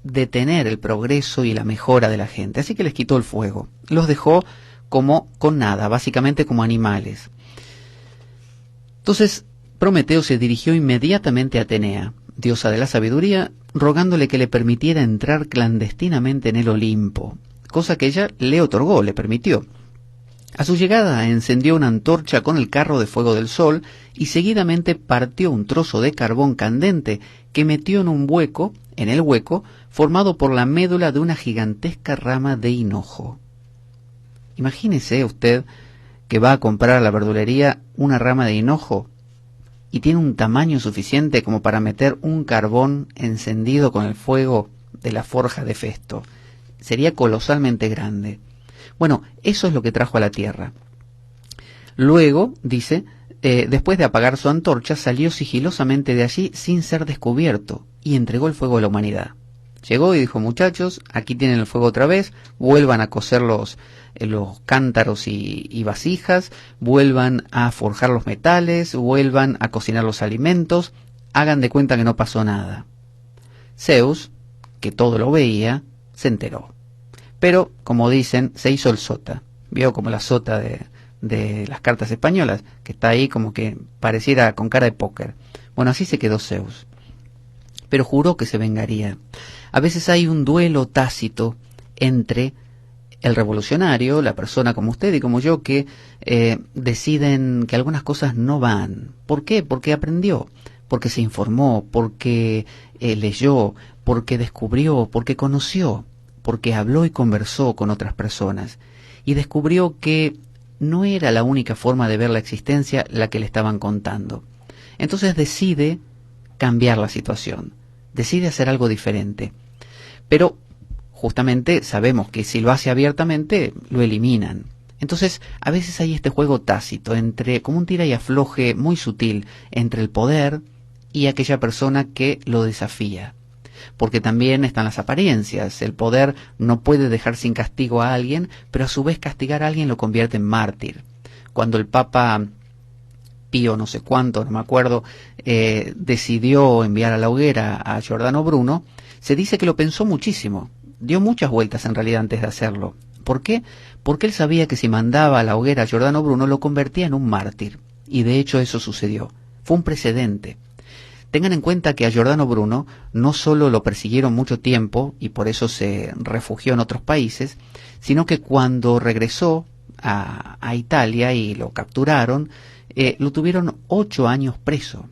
detener el progreso y la mejora de la gente. Así que les quitó el fuego. Los dejó como con nada, básicamente como animales. Entonces Prometeo se dirigió inmediatamente a Atenea, diosa de la sabiduría, rogándole que le permitiera entrar clandestinamente en el Olimpo, cosa que ella le otorgó, le permitió. A su llegada encendió una antorcha con el carro de fuego del sol y seguidamente partió un trozo de carbón candente que metió en el hueco formado por la médula de una gigantesca rama de hinojo. Imagínese usted que va a comprar a la verdulería una rama de hinojo y tiene un tamaño suficiente como para meter un carbón encendido con el fuego de la forja de Festo. Sería colosalmente grande. Bueno, eso es lo que trajo a la tierra. Luego, dice, después de apagar su antorcha, salió sigilosamente de allí sin ser descubierto y entregó el fuego a la humanidad. Llegó y dijo, muchachos, aquí tienen el fuego otra vez, vuelvan a cocer los cántaros y vasijas, vuelvan a forjar los metales, vuelvan a cocinar los alimentos, hagan de cuenta que no pasó nada. Zeus, que todo lo veía, se enteró. Pero, como dicen, se hizo el sota. Vio como la sota de las cartas españolas, que está ahí como que pareciera con cara de póker. Bueno, así se quedó Zeus. Pero juró que se vengaría. A veces hay un duelo tácito entre el revolucionario, la persona como usted y como yo, que deciden que algunas cosas no van. ¿Por qué? Porque aprendió, porque se informó, porque leyó, porque descubrió, porque conoció, porque habló y conversó con otras personas y descubrió que no era la única forma de ver la existencia la que le estaban contando. Entonces decide cambiar la situación, decide hacer algo diferente. Pero justamente sabemos que si lo hace abiertamente, lo eliminan. Entonces, a veces hay este juego tácito, entre como un tira y afloje muy sutil, entre el poder y aquella persona que lo desafía. Porque también están las apariencias. El poder no puede dejar sin castigo a alguien, pero a su vez castigar a alguien lo convierte en mártir. Cuando el Papa Pío no sé cuánto, no me acuerdo, decidió enviar a la hoguera a Giordano Bruno, se dice que lo pensó muchísimo. Dio muchas vueltas en realidad antes de hacerlo. ¿Por qué? Porque él sabía que si mandaba a la hoguera a Giordano Bruno lo convertía en un mártir. Y de hecho eso sucedió. Fue un precedente. Tengan en cuenta que a Giordano Bruno no solo lo persiguieron mucho tiempo y por eso se refugió en otros países, sino que cuando regresó a Italia y lo capturaron, lo tuvieron 8 años preso.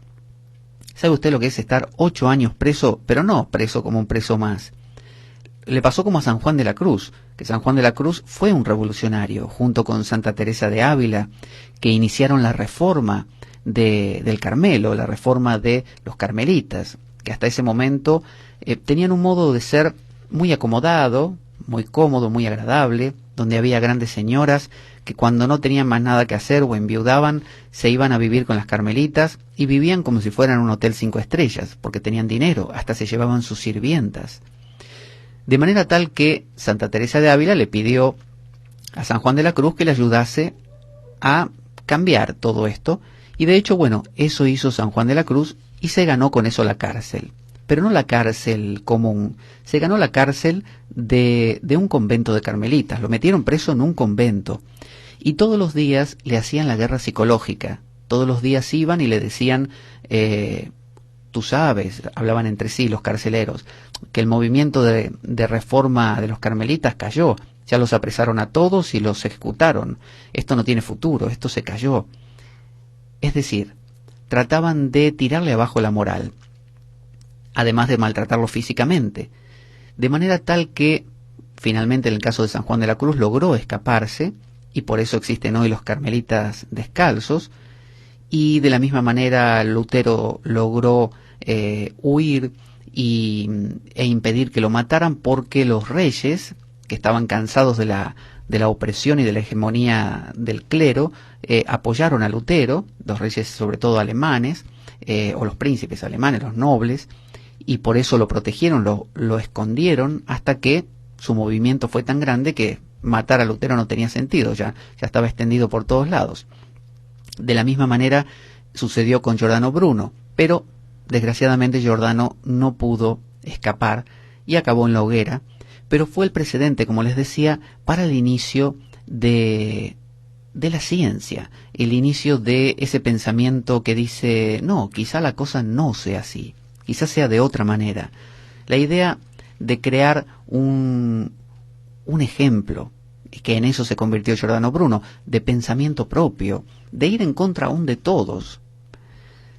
¿Sabe usted lo que es estar 8 años preso? Pero no preso como un preso más. Le pasó como a San Juan de la Cruz, que San Juan de la Cruz fue un revolucionario, junto con Santa Teresa de Ávila, que iniciaron la reforma del Carmelo, la reforma de los carmelitas, que hasta ese momento tenían un modo de ser muy acomodado, muy cómodo, muy agradable, donde había grandes señoras que cuando no tenían más nada que hacer o enviudaban, se iban a vivir con las carmelitas y vivían como si fueran un hotel 5 estrellas, porque tenían dinero, hasta se llevaban sus sirvientas. De manera tal que Santa Teresa de Ávila le pidió a San Juan de la Cruz que le ayudase a cambiar todo esto, y de hecho, bueno, eso hizo San Juan de la Cruz y se ganó con eso la cárcel. Pero no la cárcel común, se ganó la cárcel de un convento de carmelitas, lo metieron preso en un convento. Y todos los días le hacían la guerra psicológica, todos los días iban y le decían, tú sabes, hablaban entre sí los carceleros, que el movimiento de reforma de los carmelitas cayó, ya los apresaron a todos y los ejecutaron, esto no tiene futuro, esto se cayó. Es decir, trataban de tirarle abajo la moral, además de maltratarlo físicamente, de manera tal que finalmente en el caso de San Juan de la Cruz logró escaparse, y por eso existen hoy los carmelitas descalzos, y de la misma manera Lutero logró huir e impedir que lo mataran, porque los reyes, que estaban cansados de la opresión y de la hegemonía del clero, apoyaron a Lutero, los reyes sobre todo alemanes, o los príncipes alemanes, los nobles, y por eso lo protegieron, lo escondieron, hasta que su movimiento fue tan grande que matar a Lutero no tenía sentido, ya estaba extendido por todos lados. De la misma manera sucedió con Giordano Bruno, pero desgraciadamente Giordano no pudo escapar y acabó en la hoguera, pero fue el precedente, como les decía, para el inicio de la ciencia, el inicio de ese pensamiento que dice, no, quizá la cosa no sea así, quizá sea de otra manera. La idea de crear un ejemplo, que en eso se convirtió Giordano Bruno, de pensamiento propio, de ir en contra aún de todos.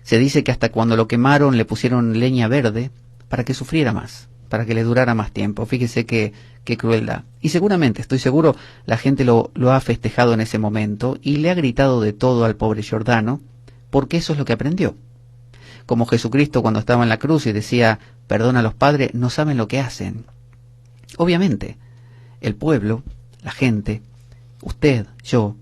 Se dice que hasta cuando lo quemaron le pusieron leña verde para que sufriera más, para que le durara más tiempo. Fíjese qué crueldad. Y seguramente, estoy seguro, la gente lo ha festejado en ese momento y le ha gritado de todo al pobre Giordano, porque eso es lo que aprendió. Como Jesucristo cuando estaba en la cruz y decía, perdona a los padres, no saben lo que hacen. Obviamente, el pueblo, la gente, usted, yo,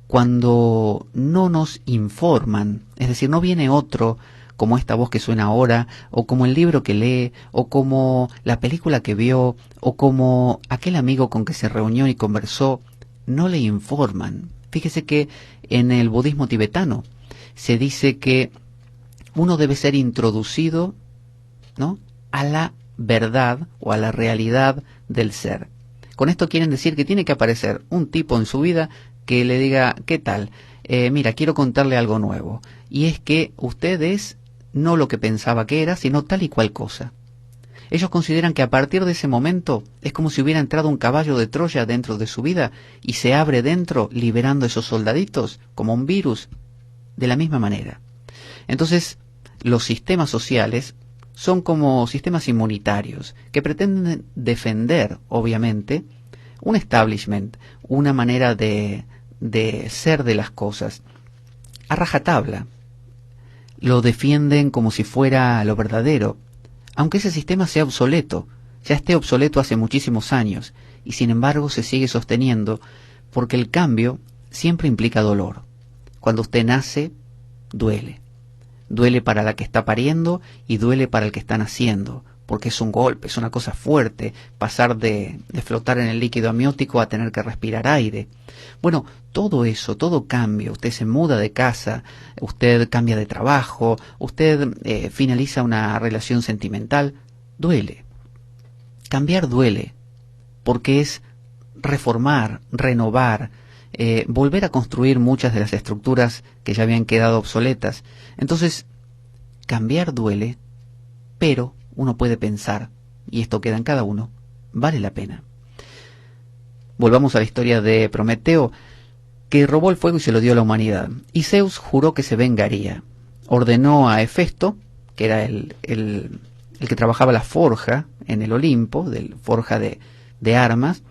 cuando no nos informan, es decir, no viene otro como esta voz que suena ahora, o como el libro que lee, o como la película que vio, o como aquel amigo con que se reunió y conversó, no le informan. Fíjese que en el budismo tibetano se dice que uno debe ser introducido, ¿no?, a la verdad o a la realidad del ser. Con esto quieren decir que tiene que aparecer un tipo en su vida que le diga, ¿qué tal? Mira, quiero contarle algo nuevo. Y es que usted es no lo que pensaba que era, sino tal y cual cosa. Ellos consideran que a partir de ese momento es como si hubiera entrado un caballo de Troya dentro de su vida y se abre dentro liberando esos soldaditos como un virus, de la misma manera. Entonces, los sistemas sociales son como sistemas inmunitarios que pretenden defender, obviamente, un establishment, una manera de ser de las cosas. A rajatabla, lo defienden como si fuera lo verdadero, aunque ese sistema sea obsoleto. ya esté obsoleto hace muchísimos años, y sin embargo se sigue sosteniendo, porque el cambio siempre implica dolor. Cuando usted nace, duele. Duele para la que está pariendo y duele para el que está naciendo, porque es un golpe, es una cosa fuerte, pasar de flotar en el líquido amniótico a tener que respirar aire. Bueno, todo eso, todo cambio, usted se muda de casa, usted cambia de trabajo, usted finaliza una relación sentimental, duele. Cambiar duele, porque es reformar, renovar, volver a construir muchas de las estructuras que ya habían quedado obsoletas. Entonces, cambiar duele, pero uno puede pensar, y esto queda en cada uno, vale la pena. Volvamos a la historia de Prometeo, que robó el fuego y se lo dio a la humanidad. Y Zeus juró que se vengaría. Ordenó a Hefesto, que era el que trabajaba la forja en el Olimpo, forja de armas,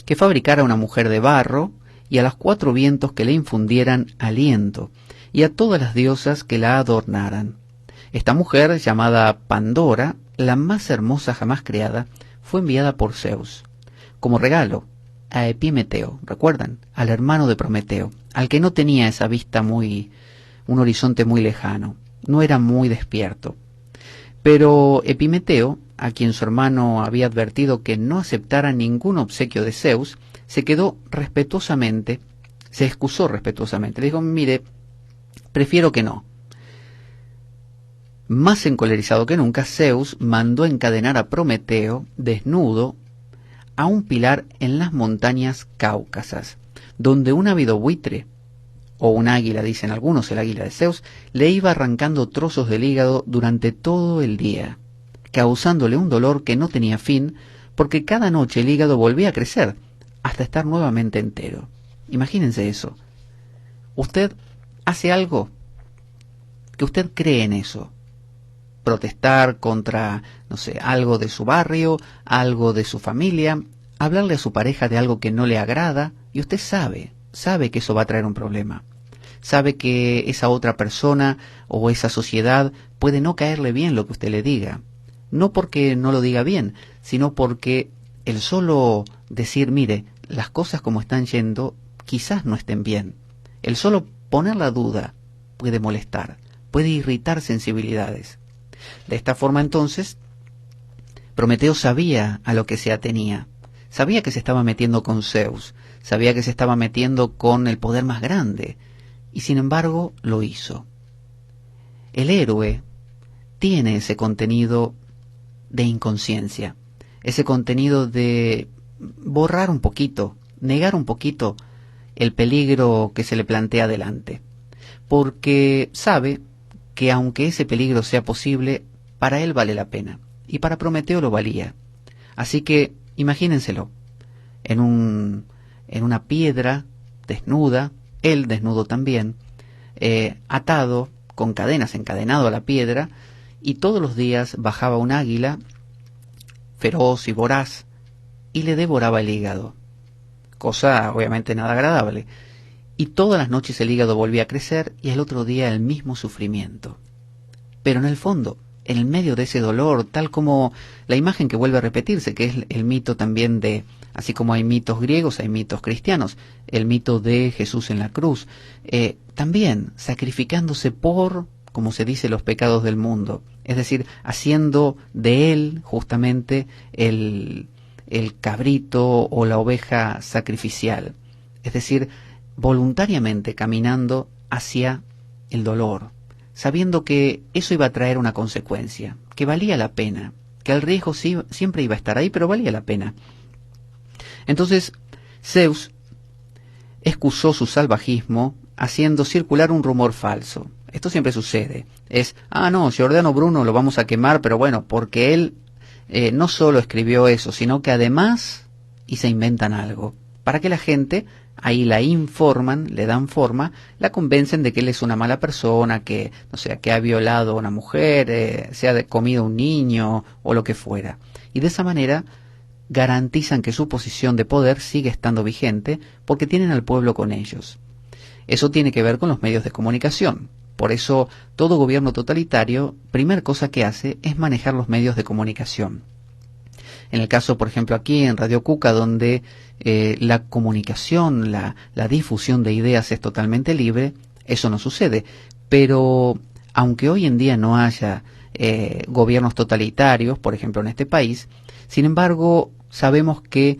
que fabricara una mujer de barro, y a los 4 vientos que le infundieran aliento, y a todas las diosas que la adornaran. Esta mujer, llamada Pandora, la más hermosa jamás creada, fue enviada por Zeus, como regalo, a Epimeteo, ¿recuerdan? Al hermano de Prometeo, al que no tenía esa vista un horizonte muy lejano, no era muy despierto. Pero Epimeteo, a quien su hermano había advertido que no aceptara ningún obsequio de Zeus, se excusó respetuosamente. Le dijo, mire, prefiero que no. Más encolerizado que nunca, Zeus mandó encadenar a Prometeo, desnudo, a un pilar en las montañas Cáucasas, donde un ávido buitre, o un águila, dicen algunos, el águila de Zeus, le iba arrancando trozos del hígado durante todo el día, causándole un dolor que no tenía fin, porque cada noche el hígado volvía a crecer, hasta estar nuevamente entero. Imagínense eso. Usted hace algo que usted cree en eso. Protestar contra, no sé, algo de su barrio, algo de su familia, hablarle a su pareja de algo que no le agrada, y usted sabe que eso va a traer un problema. Sabe que esa otra persona o esa sociedad puede no caerle bien lo que usted le diga. No porque no lo diga bien, sino porque el solo decir, mire, las cosas como están yendo quizás no estén bien. El solo poner la duda puede molestar, puede irritar sensibilidades. De esta forma entonces, Prometeo sabía a lo que se atenía. Sabía que se estaba metiendo con Zeus, sabía que se estaba metiendo con el poder más grande, y sin embargo lo hizo. El héroe tiene ese contenido de inconsciencia, ese contenido de borrar un poquito, negar un poquito el peligro que se le plantea delante, porque sabe que aunque ese peligro sea posible, para él vale la pena, y para Prometeo lo valía. Así que imagínenselo, en una piedra desnuda, él desnudo también, atado, con cadenas, encadenado a la piedra, y todos los días bajaba un águila, feroz y voraz, y le devoraba el hígado, cosa obviamente nada agradable, y todas las noches el hígado volvía a crecer, y al otro día el mismo sufrimiento. Pero en el fondo, en el medio de ese dolor, tal como la imagen que vuelve a repetirse, que es el mito también de, así como hay mitos griegos, hay mitos cristianos, el mito de Jesús en la cruz, también sacrificándose por, como se dice, los pecados del mundo, es decir, haciendo de él justamente el cabrito o la oveja sacrificial, es decir, voluntariamente caminando hacia el dolor, sabiendo que eso iba a traer una consecuencia, que valía la pena, que el riesgo siempre iba a estar ahí, pero valía la pena. Entonces, Zeus excusó su salvajismo haciendo circular un rumor falso. Esto siempre sucede. Es, no, Giordano Bruno lo vamos a quemar, pero bueno, porque él no solo escribió eso, sino que además, y se inventan algo, para que la gente, ahí la informan, le dan forma, la convencen de que él es una mala persona, que, no sé, que ha violado a una mujer, se ha comido a un niño, o lo que fuera. Y de esa manera garantizan que su posición de poder sigue estando vigente, porque tienen al pueblo con ellos. Eso tiene que ver con los medios de comunicación. Por eso, todo gobierno totalitario, primer cosa que hace es manejar los medios de comunicación. En el caso, por ejemplo, aquí en Radio Cuca, donde la comunicación, la difusión de ideas es totalmente libre, eso no sucede. Pero aunque hoy en día no haya gobiernos totalitarios, por ejemplo en este país, sin embargo sabemos que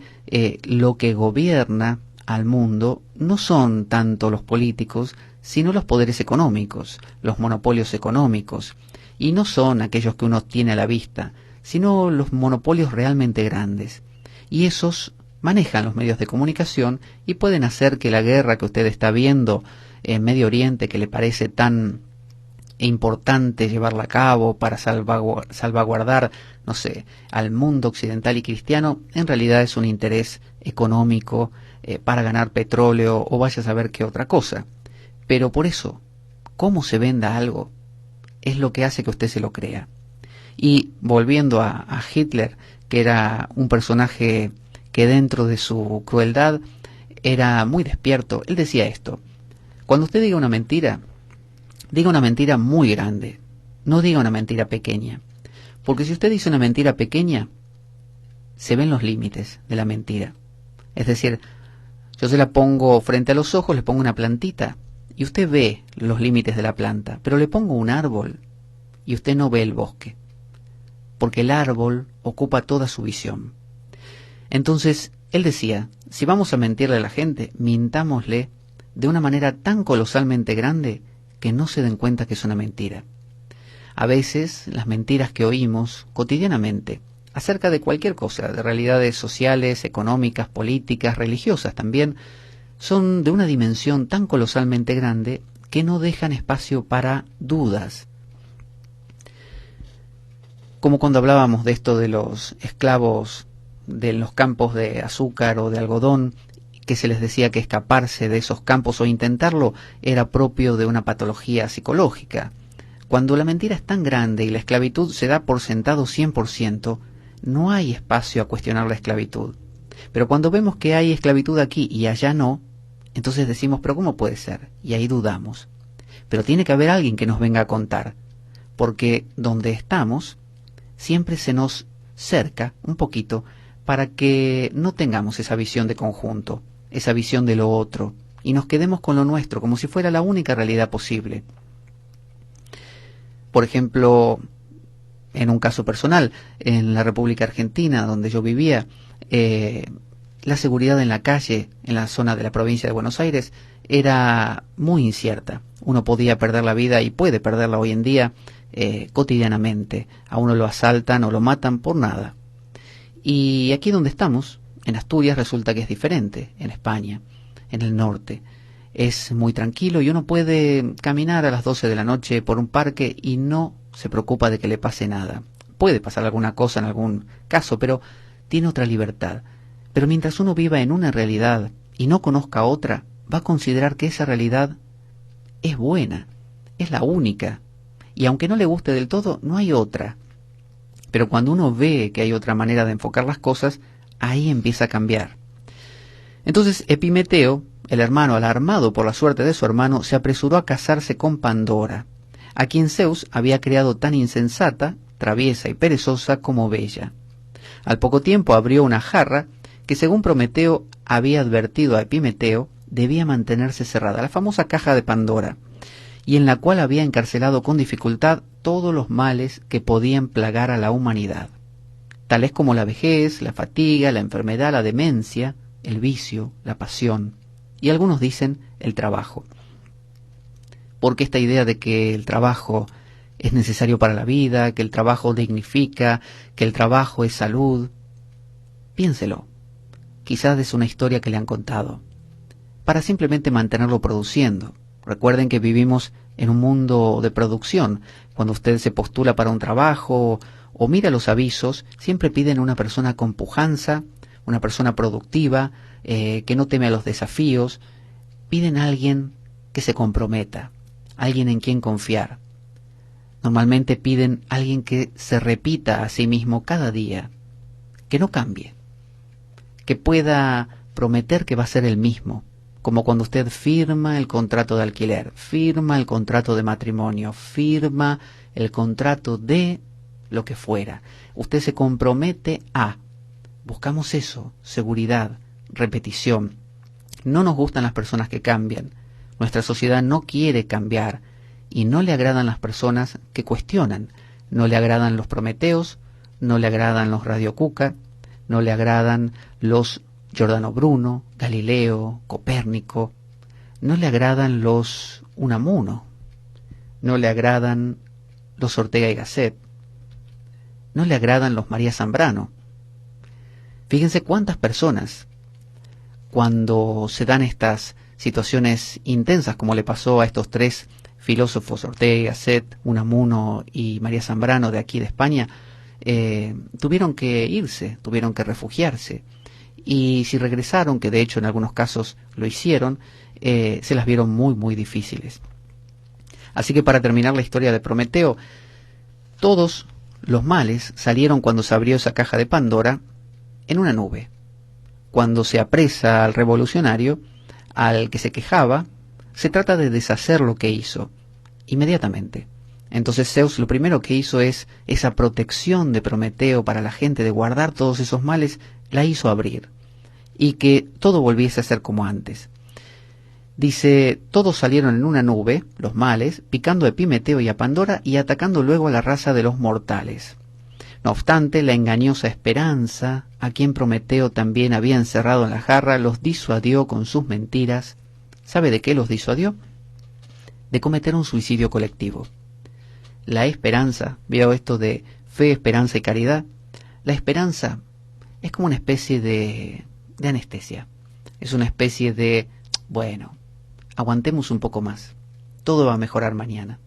lo que gobierna al mundo no son tanto los políticos, sino los poderes económicos, los monopolios económicos, y no son aquellos que uno tiene a la vista, sino los monopolios realmente grandes. Y esos manejan los medios de comunicación y pueden hacer que la guerra que usted está viendo en Medio Oriente, que le parece tan importante llevarla a cabo para salvaguardar, no sé, al mundo occidental y cristiano, en realidad es un interés económico para ganar petróleo o vaya a saber qué otra cosa. Pero por eso, cómo se venda algo, es lo que hace que usted se lo crea. Y volviendo a Hitler, que era un personaje que dentro de su crueldad era muy despierto, él decía esto: cuando usted diga una mentira muy grande, no diga una mentira pequeña, porque si usted dice una mentira pequeña, se ven los límites de la mentira. Es decir, yo se la pongo frente a los ojos, le pongo una plantita, y usted ve los límites de la planta, pero le pongo un árbol, y usted no ve el bosque, porque el árbol ocupa toda su visión. Entonces, él decía, si vamos a mentirle a la gente, mintámosle de una manera tan colosalmente grande que no se den cuenta que es una mentira. A veces, las mentiras que oímos cotidianamente, acerca de cualquier cosa, de realidades sociales, económicas, políticas, religiosas también, son de una dimensión tan colosalmente grande que no dejan espacio para dudas. Como cuando hablábamos de esto de los esclavos de los campos de azúcar o de algodón, que se les decía que escaparse de esos campos o intentarlo era propio de una patología psicológica. Cuando la mentira es tan grande y la esclavitud se da por sentado 100%, no hay espacio a cuestionar la esclavitud. Pero cuando vemos que hay esclavitud aquí y allá no, entonces decimos, pero ¿cómo puede ser? Y ahí dudamos. Pero tiene que haber alguien que nos venga a contar, porque donde estamos siempre se nos cerca un poquito para que no tengamos esa visión de conjunto, esa visión de lo otro, y nos quedemos con lo nuestro, como si fuera la única realidad posible. Por ejemplo, en un caso personal, en la República Argentina, donde yo vivía, la seguridad en la calle, en la zona de la provincia de Buenos Aires, era muy incierta. Uno podía perder la vida y puede perderla hoy en día cotidianamente. A uno lo asaltan o lo matan por nada. Y aquí donde estamos, en Asturias, resulta que es diferente, en España, en el norte. Es muy tranquilo y uno puede caminar a las 12 de la noche por un parque y no se preocupa de que le pase nada. Puede pasar alguna cosa en algún caso, pero tiene otra libertad. Pero mientras uno viva en una realidad y no conozca otra, va a considerar que esa realidad es buena, es la única. Y aunque no le guste del todo, no hay otra. Pero cuando uno ve que hay otra manera de enfocar las cosas, ahí empieza a cambiar. Entonces Epimeteo, el hermano alarmado por la suerte de su hermano, se apresuró a casarse con Pandora, a quien Zeus había creado tan insensata, traviesa y perezosa como bella. Al poco tiempo abrió una jarra que, según Prometeo había advertido a Epimeteo, debía mantenerse cerrada, la famosa caja de Pandora, y en la cual había encarcelado con dificultad todos los males que podían plagar a la humanidad, tales como la vejez, la fatiga, la enfermedad, la demencia, el vicio, la pasión, y algunos dicen el trabajo. Porque esta idea de que el trabajo es necesario para la vida, que el trabajo dignifica, que el trabajo es salud, piénselo, quizás es una historia que le han contado, para simplemente mantenerlo produciendo. Recuerden que vivimos en un mundo de producción. Cuando usted se postula para un trabajo o mira los avisos, siempre piden una persona con pujanza, una persona productiva, que no teme a los desafíos. Piden a alguien que se comprometa, alguien en quien confiar. Normalmente piden a alguien que se repita a sí mismo cada día, que no cambie, que pueda prometer que va a ser el mismo. Como cuando usted firma el contrato de alquiler, firma el contrato de matrimonio, firma el contrato de lo que fuera. Usted se compromete a, Buscamos eso, seguridad, repetición. No nos gustan las personas que cambian. Nuestra sociedad no quiere cambiar y no le agradan las personas que cuestionan. No le agradan los Prometeos, no le agradan los Radio Cuca, no le agradan los Giordano Bruno, Galileo, Copérnico, no le agradan los Unamuno, no le agradan los Ortega y Gasset, no le agradan los María Zambrano. Fíjense cuántas personas, cuando se dan estas situaciones intensas, como le pasó a estos tres filósofos, Ortega y Gasset, Unamuno y María Zambrano de aquí de España, tuvieron que irse, tuvieron que refugiarse. Y si regresaron, que de hecho en algunos casos lo hicieron, se las vieron muy, muy difíciles. Así que para terminar la historia de Prometeo, todos los males salieron cuando se abrió esa caja de Pandora en una nube. Cuando se apresa al revolucionario, al que se quejaba, se trata de deshacer lo que hizo, inmediatamente. Entonces Zeus lo primero que hizo es esa protección de Prometeo para la gente, de guardar todos esos males, la hizo abrir, y que todo volviese a ser como antes. Dice, todos salieron en una nube, los males, picando a Epimeteo y a Pandora y atacando luego a la raza de los mortales. No obstante, la engañosa esperanza, a quien Prometeo también había encerrado en la jarra, los disuadió con sus mentiras. ¿Sabe de qué los disuadió? De cometer un suicidio colectivo. La esperanza, veo esto de fe, esperanza y caridad, la esperanza es como una especie de anestesia. Es una especie de, bueno, aguantemos un poco más, todo va a mejorar mañana.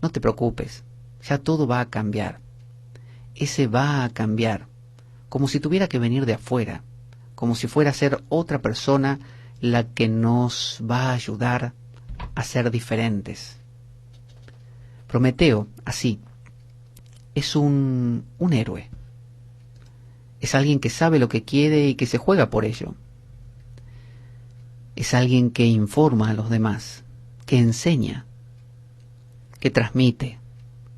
No te preocupes, ya todo va a cambiar. Ese va a cambiar, como si tuviera que venir de afuera, como si fuera a ser otra persona la que nos va a ayudar a ser diferentes. Prometeo, así, es un héroe. Es alguien que sabe lo que quiere y que se juega por ello. Es alguien que informa a los demás, que enseña, que transmite,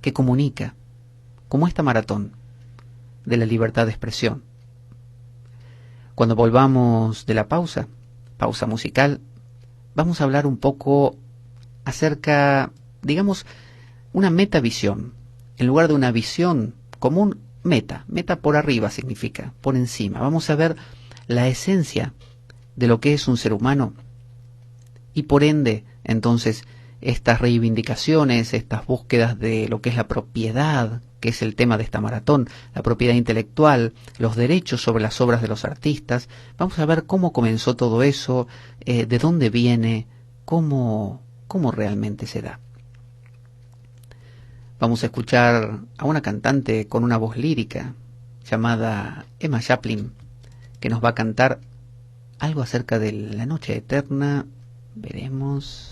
que comunica, como esta maratón de la libertad de expresión. Cuando volvamos de la pausa musical, vamos a hablar un poco acerca, digamos, una metavisión. En lugar de una visión común, meta por arriba significa, por encima. Vamos a ver la esencia de lo que es un ser humano y por ende, entonces, estas reivindicaciones, estas búsquedas de lo que es la propiedad, que es el tema de esta maratón, la propiedad intelectual, los derechos sobre las obras de los artistas. Vamos a ver cómo comenzó todo eso, de dónde viene, cómo realmente se da. Vamos a escuchar a una cantante con una voz lírica llamada Emma Chaplin, que nos va a cantar algo acerca de la noche eterna. Veremos.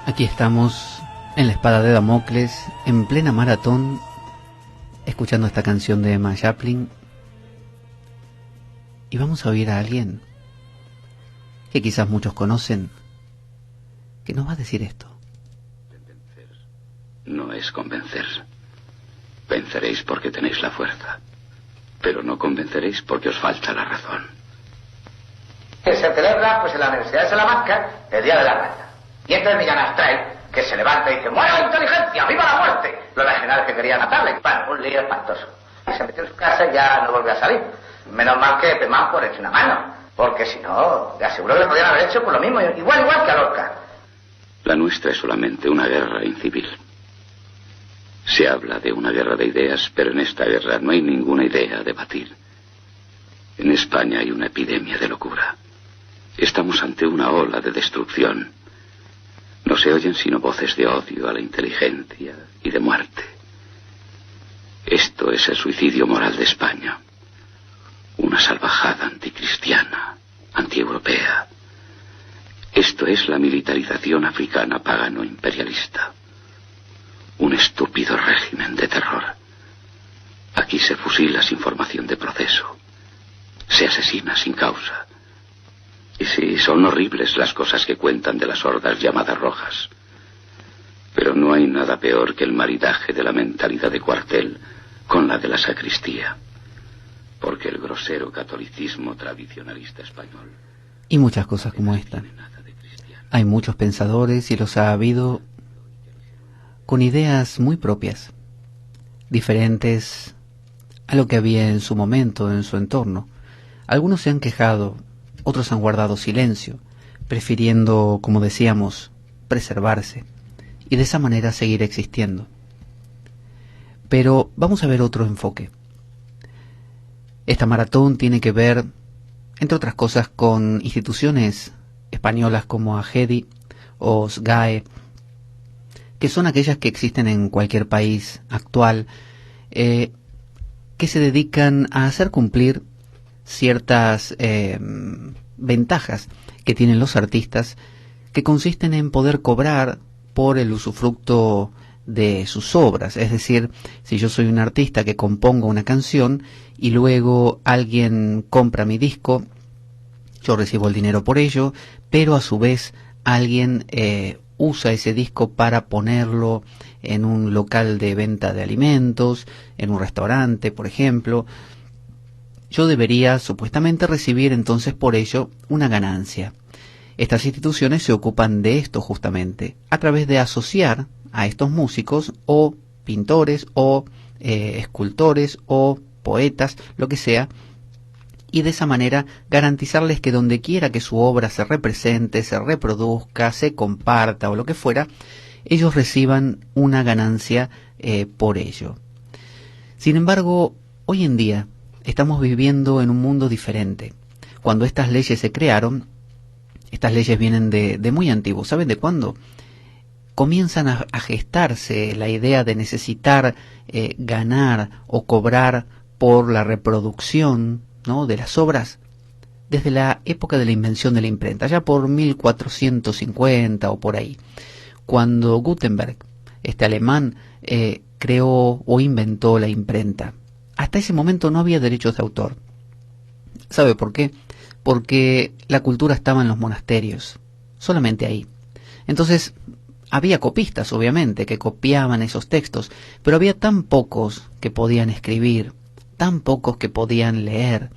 Aquí estamos en la espada de Damocles, en plena maratón, escuchando esta canción de Emma Chaplin. Y vamos a oír a alguien que quizás muchos conocen, que nos va a decir esto. Vencer no es convencer. Venceréis porque tenéis la fuerza, pero no convenceréis porque os falta la razón. Que se celebra pues en la Universidad de Salamanca el Día de la Raza. Y entonces Millán Astray, que se levanta y dice: ¡muera la inteligencia! ¡Viva la muerte! Los legionarios que querían matarle. Bueno, un lío espantoso. Y se metió en su casa y ya no volvió a salir. Menos mal que Pemán echó una mano, porque si no, le aseguro que le podían haber hecho por lo mismo, igual que a Lorca. La nuestra es solamente una guerra incivil. Se habla de una guerra de ideas, pero en esta guerra no hay ninguna idea a debatir. En España hay una epidemia de locura. Estamos ante una ola de destrucción. No se oyen sino voces de odio a la inteligencia y de muerte. Esto es el suicidio moral de España. Una salvajada anticristiana, antieuropea. Esto es la militarización africana pagano-imperialista. Un estúpido régimen de terror. Aquí se fusila sin formación de proceso. Se asesina sin causa. Y sí, son horribles las cosas que cuentan de las hordas llamadas rojas. Pero no hay nada peor que el maridaje de la mentalidad de cuartel con la de la sacristía. Porque el grosero catolicismo tradicionalista español... Y muchas cosas como esta. Hay muchos pensadores, y los ha habido, con ideas muy propias, diferentes a lo que había en su momento, en su entorno. Algunos se han quejado, otros han guardado silencio, prefiriendo, como decíamos, preservarse, y de esa manera seguir existiendo. Pero vamos a ver otro enfoque. Esta maratón tiene que ver, entre otras cosas, con instituciones españolas como AGEDI o SGAE, que son aquellas que existen en cualquier país actual, que se dedican a hacer cumplir ciertas ventajas que tienen los artistas, que consisten en poder cobrar por el usufructo de sus obras. Es decir, si yo soy un artista que compongo una canción y luego alguien compra mi disco, yo recibo el dinero por ello, pero a su vez alguien usa ese disco para ponerlo en un local de venta de alimentos, en un restaurante, por ejemplo. Yo debería supuestamente recibir entonces por ello una ganancia. Estas instituciones se ocupan de esto justamente, a través de asociar a estos músicos o pintores o escultores o poetas, lo que sea, y de esa manera garantizarles que donde quiera que su obra se represente, se reproduzca, se comparta o lo que fuera, ellos reciban una ganancia por ello. Sin embargo, hoy en día estamos viviendo en un mundo diferente. Cuando estas leyes se crearon, estas leyes vienen de muy antiguo. ¿Saben de cuándo? Comienzan a gestarse la idea de necesitar ganar o cobrar por la reproducción, ¿no?, de las obras desde la época de la invención de la imprenta, ya por 1450 o por ahí, cuando Gutenberg, este alemán, creó o inventó la imprenta. Hasta ese momento no había derechos de autor. ¿Sabe por qué? Porque la cultura estaba en los monasterios, solamente ahí. Entonces, había copistas, obviamente, que copiaban esos textos, pero había tan pocos que podían escribir, tan pocos que podían leer,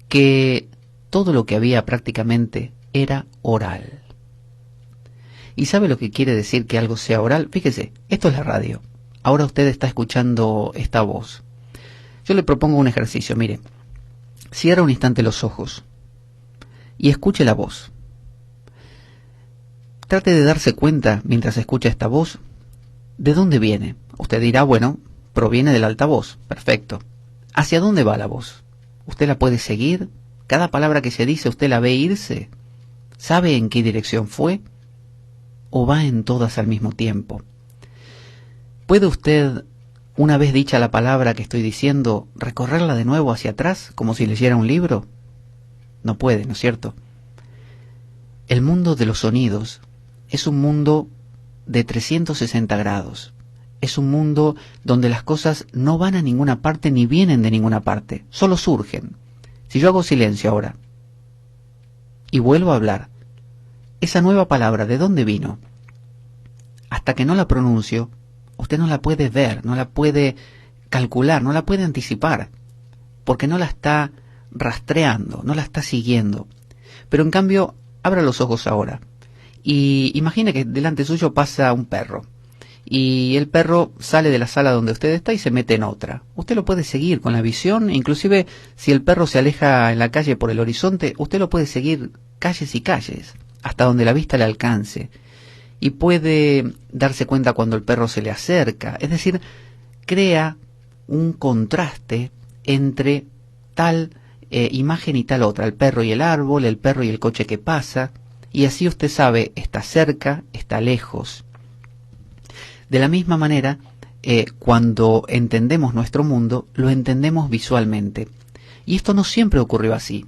que todo lo que había prácticamente era oral. ¿Y sabe lo que quiere decir que algo sea oral? Fíjese, esto es la radio. Ahora usted está escuchando esta voz. Yo le propongo un ejercicio, mire. Cierra un instante los ojos y escuche la voz. Trate de darse cuenta, mientras escucha esta voz, de dónde viene. Usted dirá, bueno, proviene del altavoz. Perfecto. ¿Hacia dónde va la voz? ¿Usted la puede seguir? ¿Cada palabra que se dice usted la ve irse? ¿Sabe en qué dirección fue? ¿O va en todas al mismo tiempo? ¿Puede usted, una vez dicha la palabra que estoy diciendo, recorrerla de nuevo hacia atrás, como si leyera un libro? No puede, ¿no es cierto? El mundo de los sonidos es un mundo de 360 grados. Es un mundo donde las cosas no van a ninguna parte ni vienen de ninguna parte, solo surgen. Si yo hago silencio ahora y vuelvo a hablar, esa nueva palabra, ¿de dónde vino? Hasta que no la pronuncio, usted no la puede ver, no la puede calcular, no la puede anticipar, porque no la está rastreando, no la está siguiendo. Pero en cambio, abra los ojos ahora y imagine que delante suyo pasa un perro y el perro sale de la sala donde usted está y se mete en otra. Usted lo puede seguir con la visión, inclusive si el perro se aleja en la calle por el horizonte, usted lo puede seguir calles y calles, hasta donde la vista le alcance. Y puede darse cuenta cuando el perro se le acerca. Es decir, crea un contraste entre tal imagen y tal otra. El perro y el árbol, el perro y el coche que pasa. Y así usted sabe, está cerca, está lejos. De la misma manera, cuando entendemos nuestro mundo, lo entendemos visualmente. Y esto no siempre ocurrió así.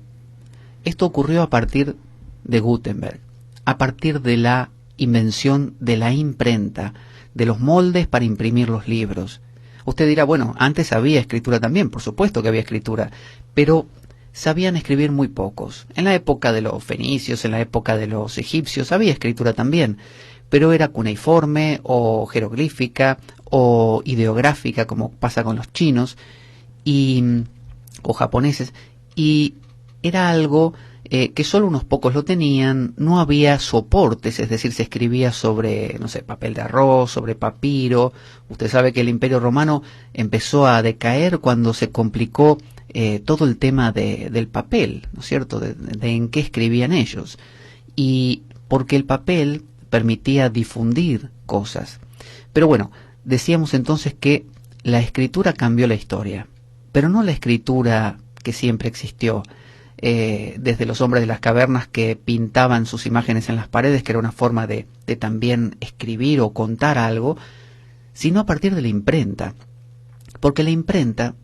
Esto ocurrió a partir de Gutenberg, a partir de la invención de la imprenta, de los moldes para imprimir los libros. Usted dirá, bueno, antes había escritura también, por supuesto que había escritura, pero sabían escribir muy pocos. En la época de los fenicios, en la época de los egipcios, había escritura también, pero era cuneiforme o jeroglífica o ideográfica, como pasa con los chinos o japoneses, y era algo que solo unos pocos lo tenían. No había soportes, es decir, se escribía sobre, no sé, papel de arroz, sobre papiro. Usted sabe que el Imperio Romano empezó a decaer cuando se complicó todo el tema del papel, ¿no es cierto?, de en qué escribían ellos. Y porque el papel permitía difundir cosas. Pero bueno, decíamos entonces que la escritura cambió la historia, pero no la escritura que siempre existió, desde los hombres de las cavernas que pintaban sus imágenes en las paredes, que era una forma de también escribir o contar algo, sino a partir de la imprenta, porque la imprenta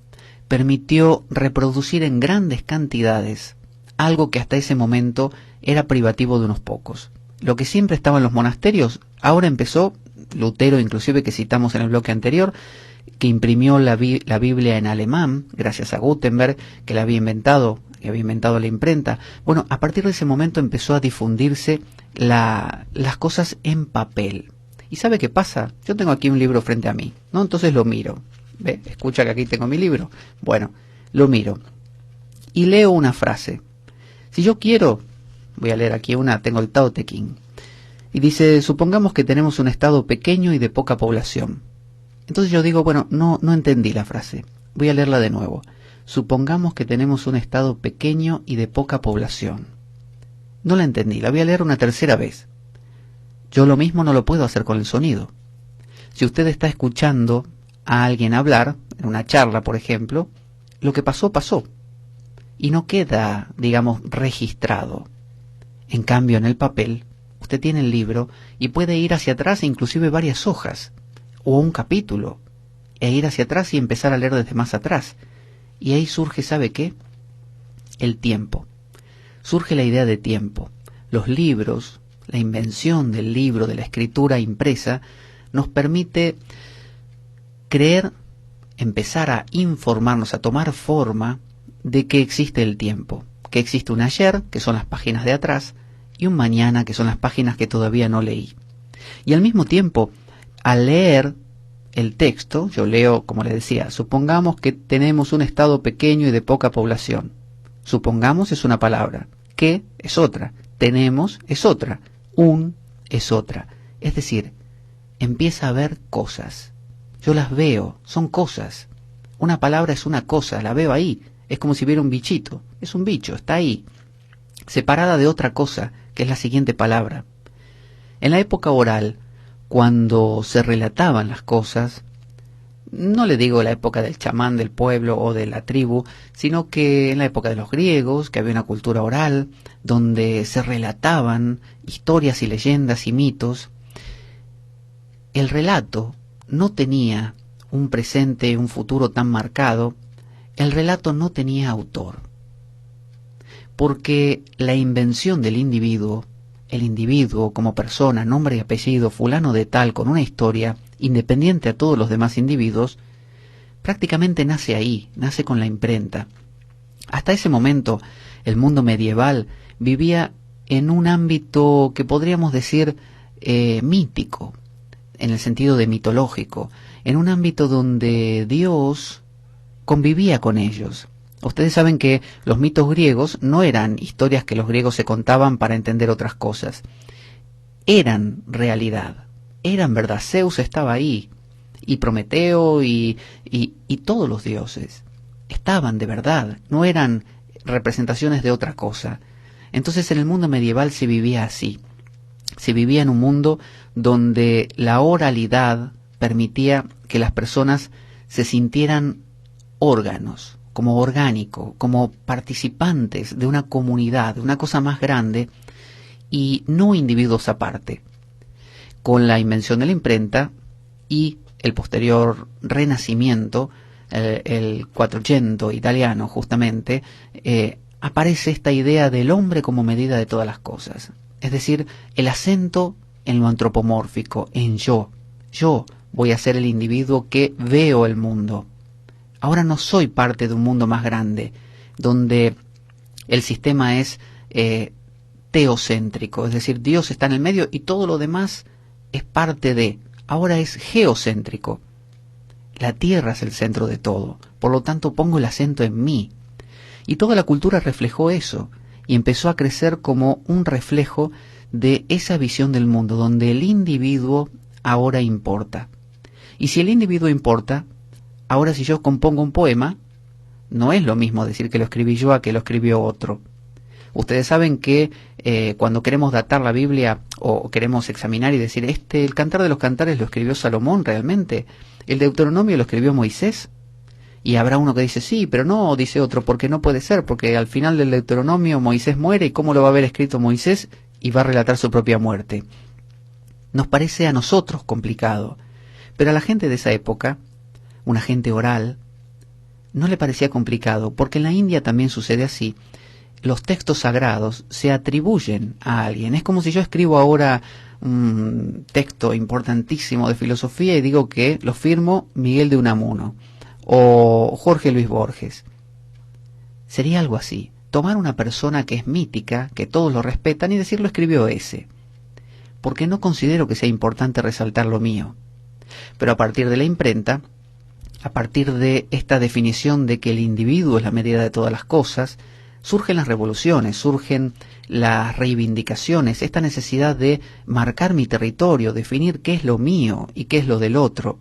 permitió reproducir en grandes cantidades algo que hasta ese momento era privativo de unos pocos. Lo que siempre estaba en los monasterios, ahora empezó, Lutero inclusive, que citamos en el bloque anterior, que imprimió la Biblia en alemán, gracias a Gutenberg, que la había inventado la imprenta. Bueno, a partir de ese momento empezó a difundirse las cosas en papel. ¿Y sabe qué pasa? Yo tengo aquí un libro frente a mí, ¿no? Entonces lo miro. ¿Ve? Escucha que aquí tengo mi libro. Bueno, lo miro y leo una frase. Si yo quiero, voy a leer aquí tengo el Tao Te Ching, y dice, supongamos que tenemos un estado pequeño y de poca población. Entonces yo digo, bueno, no entendí la frase. Voy a leerla de nuevo. Supongamos que tenemos un estado pequeño y de poca población. No la entendí, la voy a leer una tercera vez. Yo lo mismo no lo puedo hacer con el sonido. Si usted está escuchando a alguien hablar, en una charla por ejemplo, lo que pasó, pasó. Y no queda, digamos, registrado. En cambio, en el papel, usted tiene el libro y puede ir hacia atrás inclusive varias hojas, o un capítulo, e ir hacia atrás y empezar a leer desde más atrás. Y ahí surge, ¿sabe qué? El tiempo. Surge la idea de tiempo. Los libros, la invención del libro, de la escritura impresa, nos permite creer, empezar a informarnos, a tomar forma de que existe el tiempo, que existe un ayer, que son las páginas de atrás, y un mañana, que son las páginas que todavía no leí. Y al mismo tiempo, al leer el texto, yo leo, como les decía, supongamos que tenemos un estado pequeño y de poca población. Supongamos es una palabra, que es otra, tenemos es otra, un es otra. Es decir, empieza a ver cosas. Yo las veo, son cosas. Una palabra es una cosa, la veo ahí. Es como si viera un bichito. Es un bicho, está ahí, separada de otra cosa, que es la siguiente palabra. En la época oral, cuando se relataban las cosas, no le digo la época del chamán del pueblo o de la tribu, sino que en la época de los griegos, que había una cultura oral, donde se relataban historias y leyendas y mitos, el relato no tenía un presente, un futuro tan marcado. El relato no tenía autor, porque la invención del individuo el individuo como persona, nombre y apellido, fulano de tal, con una historia independiente a todos los demás individuos, prácticamente nace ahí, nace con la imprenta. Hasta ese momento, el mundo medieval vivía en un ámbito que podríamos decir mítico, en el sentido de mitológico, en un ámbito donde Dios convivía con ellos. Ustedes saben que los mitos griegos no eran historias que los griegos se contaban para entender otras cosas. Eran realidad, eran verdad. Zeus estaba ahí, y Prometeo y todos los dioses estaban de verdad, no eran representaciones de otra cosa. Entonces en el mundo medieval se vivía así. Se vivía en un mundo donde la oralidad permitía que las personas se sintieran órganos, como orgánico, como participantes de una comunidad, de una cosa más grande, y no individuos aparte. Con la invención de la imprenta y el posterior renacimiento, el Quattrocento italiano justamente, aparece esta idea del hombre como medida de todas las cosas. Es decir, el acento en lo antropomórfico, en yo. Yo voy a ser el individuo que veo el mundo. Ahora no soy parte de un mundo más grande, donde el sistema es teocéntrico, es decir, Dios está en el medio y todo lo demás es parte de. Ahora es geocéntrico. La Tierra es el centro de todo, por lo tanto pongo el acento en mí. Y toda la cultura reflejó eso, y empezó a crecer como un reflejo de esa visión del mundo, donde el individuo ahora importa. Y si el individuo importa, ahora si yo compongo un poema, no es lo mismo decir que lo escribí yo a que lo escribió otro. Ustedes saben que cuando queremos datar la Biblia o queremos examinar y decir, el Cantar de los Cantares lo escribió Salomón realmente, el Deuteronomio lo escribió Moisés, y habrá uno que dice, sí, pero no, dice otro, porque no puede ser, porque al final del Deuteronomio Moisés muere, y ¿cómo lo va a haber escrito Moisés? Y va a relatar su propia muerte. Nos parece a nosotros complicado, pero a la gente de esa época, una gente oral, no le parecía complicado, porque en la India también sucede así. Los textos sagrados se atribuyen a alguien. Es como si yo escribo ahora un texto importantísimo de filosofía y digo que lo firmo Miguel de Unamuno o Jorge Luis Borges. Sería algo así, tomar una persona que es mítica, que todos lo respetan, y decir lo escribió ese, porque no considero que sea importante resaltar lo mío. Pero a partir de la imprenta, a partir de esta definición de que el individuo es la medida de todas las cosas, surgen las revoluciones, surgen las reivindicaciones, esta necesidad de marcar mi territorio, definir qué es lo mío y qué es lo del otro.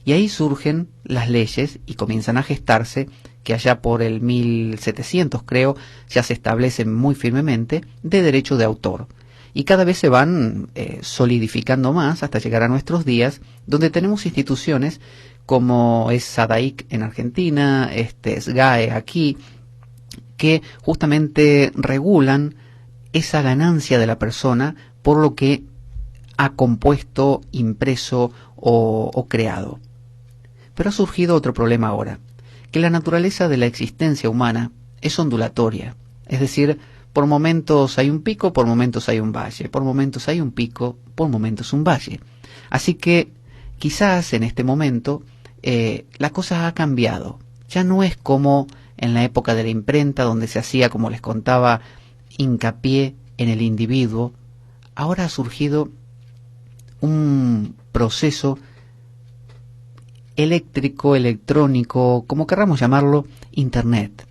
Y ahí surgen las leyes y comienzan a gestarse, que allá por el 1700 creo, ya se establecen muy firmemente, de derecho de autor. Y cada vez se van solidificando más hasta llegar a nuestros días, donde tenemos instituciones como es SADAIC en Argentina, SGAE aquí, que justamente regulan esa ganancia de la persona por lo que ha compuesto, impreso o creado. Pero ha surgido otro problema ahora, que la naturaleza de la existencia humana es ondulatoria, es decir, por momentos hay un pico, por momentos hay un valle, por momentos hay un pico, por momentos un valle. Así que quizás en este momento la cosa ha cambiado, ya no es como en la época de la imprenta, donde se hacía, como les contaba, hincapié en el individuo. Ahora ha surgido un proceso eléctrico, electrónico, como querramos llamarlo, Internet.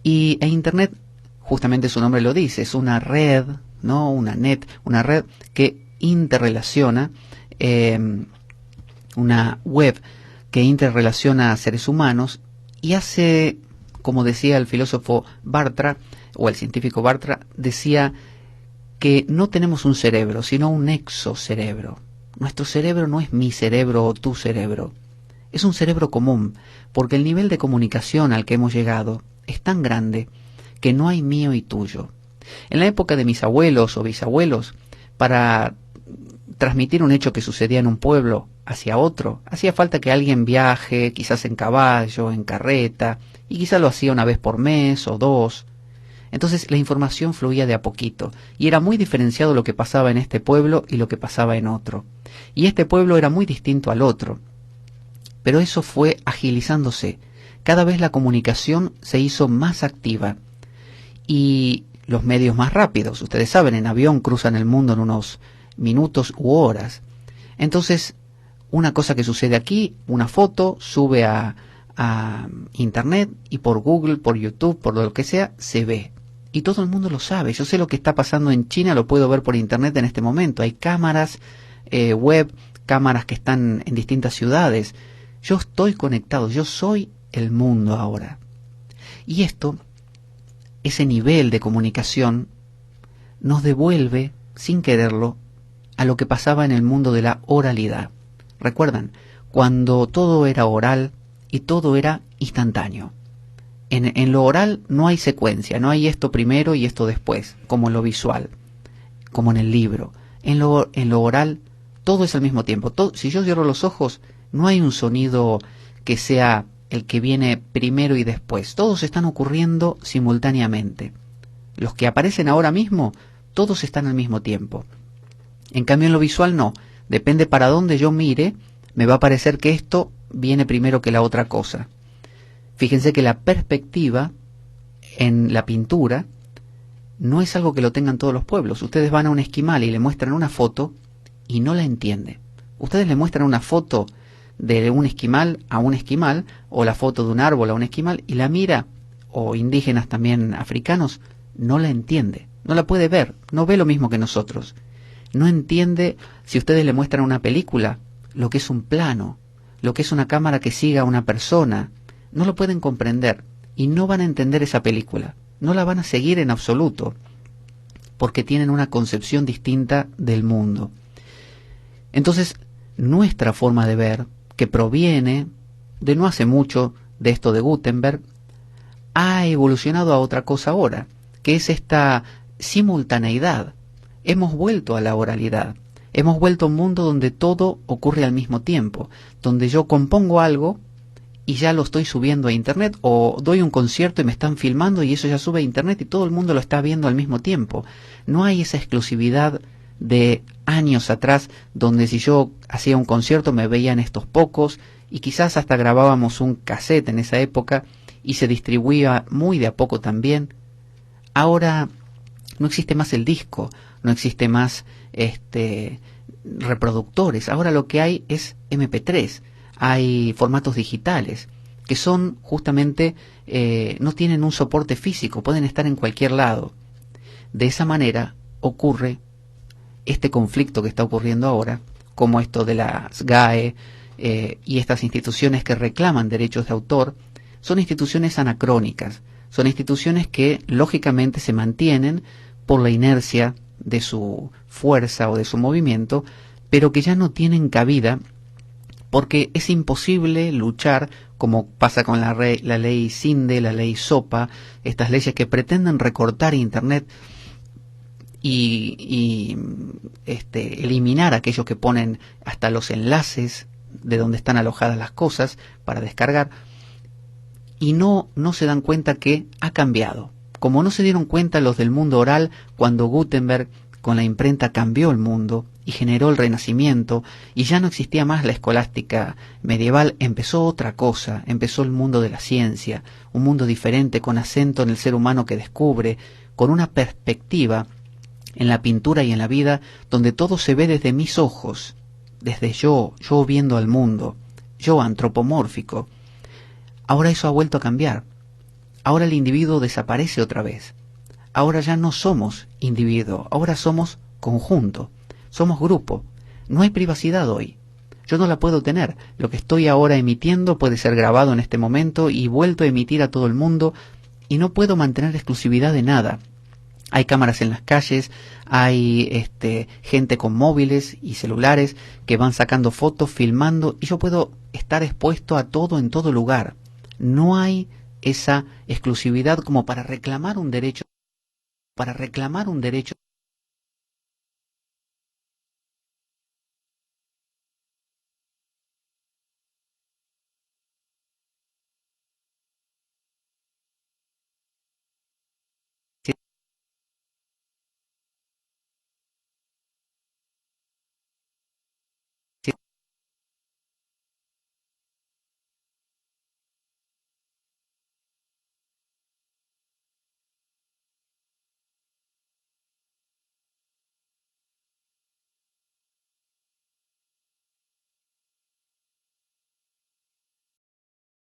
Y Internet, justamente su nombre lo dice, es una red, ¿no? Una red que interrelaciona, una web que interrelaciona a seres humanos y hace, como decía el filósofo Bartra, o el científico Bartra, decía que no tenemos un cerebro, sino un exocerebro. Nuestro cerebro no es mi cerebro o tu cerebro, es un cerebro común, porque el nivel de comunicación al que hemos llegado es tan grande que no hay mío y tuyo. En la época de mis abuelos o bisabuelos, para transmitir un hecho que sucedía en un pueblo hacia otro, hacía falta que alguien viaje, quizás en caballo, en carreta, y quizás lo hacía una vez por mes o dos. Entonces la información fluía de a poquito y era muy diferenciado lo que pasaba en este pueblo y lo que pasaba en otro. Y este pueblo era muy distinto al otro. Pero eso fue agilizándose. Cada vez la comunicación se hizo más activa y los medios más rápidos. Ustedes saben, en avión cruzan el mundo en unos minutos u horas. Entonces, una cosa que sucede aquí, una foto, sube a internet y por Google, por YouTube, por lo que sea, se ve. Y todo el mundo lo sabe. Yo sé lo que está pasando en China, lo puedo ver por internet en este momento. Hay cámaras web, cámaras que están en distintas ciudades. Yo estoy conectado, yo soy el mundo ahora. Y esto, ese nivel de comunicación, nos devuelve, sin quererlo, a lo que pasaba en el mundo de la oralidad. ¿Recuerdan? Cuando todo era oral y todo era instantáneo. En lo oral no hay secuencia, no hay esto primero y esto después, como en lo visual, como en el libro. En lo oral todo es al mismo tiempo. Si yo cierro los ojos, no hay un sonido que sea el que viene primero y después. Todos están ocurriendo simultáneamente. Los que aparecen ahora mismo, todos están al mismo tiempo. En cambio en lo visual no. Depende para dónde yo mire, me va a parecer que esto viene primero que la otra cosa. Fíjense que la perspectiva en la pintura no es algo que lo tengan todos los pueblos. Ustedes van a un esquimal y le muestran una foto y no la entiende. Ustedes le muestran una foto de un esquimal a un esquimal, o la foto de un árbol a un esquimal, y la mira, o indígenas también africanos, no la entiende, no la puede ver, no ve lo mismo que nosotros. No entiende, si ustedes le muestran una película, lo que es un plano, lo que es una cámara que siga a una persona. No lo pueden comprender y no van a entender esa película, no la van a seguir en absoluto, porque tienen una concepción distinta del mundo. Entonces, nuestra forma de ver, que proviene de no hace mucho de esto de Gutenberg, ha evolucionado a otra cosa ahora, que es esta simultaneidad. Hemos vuelto a la oralidad, hemos vuelto a un mundo donde todo ocurre al mismo tiempo, donde yo compongo algo y ya lo estoy subiendo a internet, o doy un concierto y me están filmando y eso ya sube a internet y todo el mundo lo está viendo al mismo tiempo. No hay esa exclusividad de años atrás, donde si yo hacía un concierto me veían estos pocos, y quizás hasta grabábamos un cassette en esa época y se distribuía muy de a poco también. Ahora no existe más el disco, no existe más reproductores. Ahora lo que hay es MP3, hay formatos digitales que son justamente, no tienen un soporte físico, pueden estar en cualquier lado. De esa manera ocurre este conflicto que está ocurriendo ahora, como esto de las GAE y estas instituciones que reclaman derechos de autor. Son instituciones anacrónicas, son instituciones que lógicamente se mantienen por la inercia de su fuerza o de su movimiento, pero que ya no tienen cabida porque es imposible luchar, como pasa con la ley CINDE, la ley SOPA, estas leyes que pretenden recortar Internet y eliminar aquellos que ponen hasta los enlaces de donde están alojadas las cosas para descargar, y no se dan cuenta que ha cambiado. Como no se dieron cuenta los del mundo oral cuando Gutenberg con la imprenta cambió el mundo y generó el Renacimiento, y ya no existía más la escolástica medieval, empezó otra cosa, empezó el mundo de la ciencia, un mundo diferente, con acento en el ser humano que descubre, con una perspectiva en la pintura y en la vida, donde todo se ve desde mis ojos, desde yo viendo al mundo, yo antropomórfico. Ahora eso ha vuelto a cambiar. Ahora el individuo desaparece otra vez. Ahora ya no somos individuo, ahora somos conjunto, somos grupo. No hay privacidad hoy. Yo no la puedo tener. Lo que estoy ahora emitiendo puede ser grabado en este momento y vuelto a emitir a todo el mundo, y no puedo mantener exclusividad de nada. Hay cámaras en las calles, hay gente con móviles y celulares que van sacando fotos, filmando, y yo puedo estar expuesto a todo en todo lugar. No hay esa exclusividad como para reclamar un derecho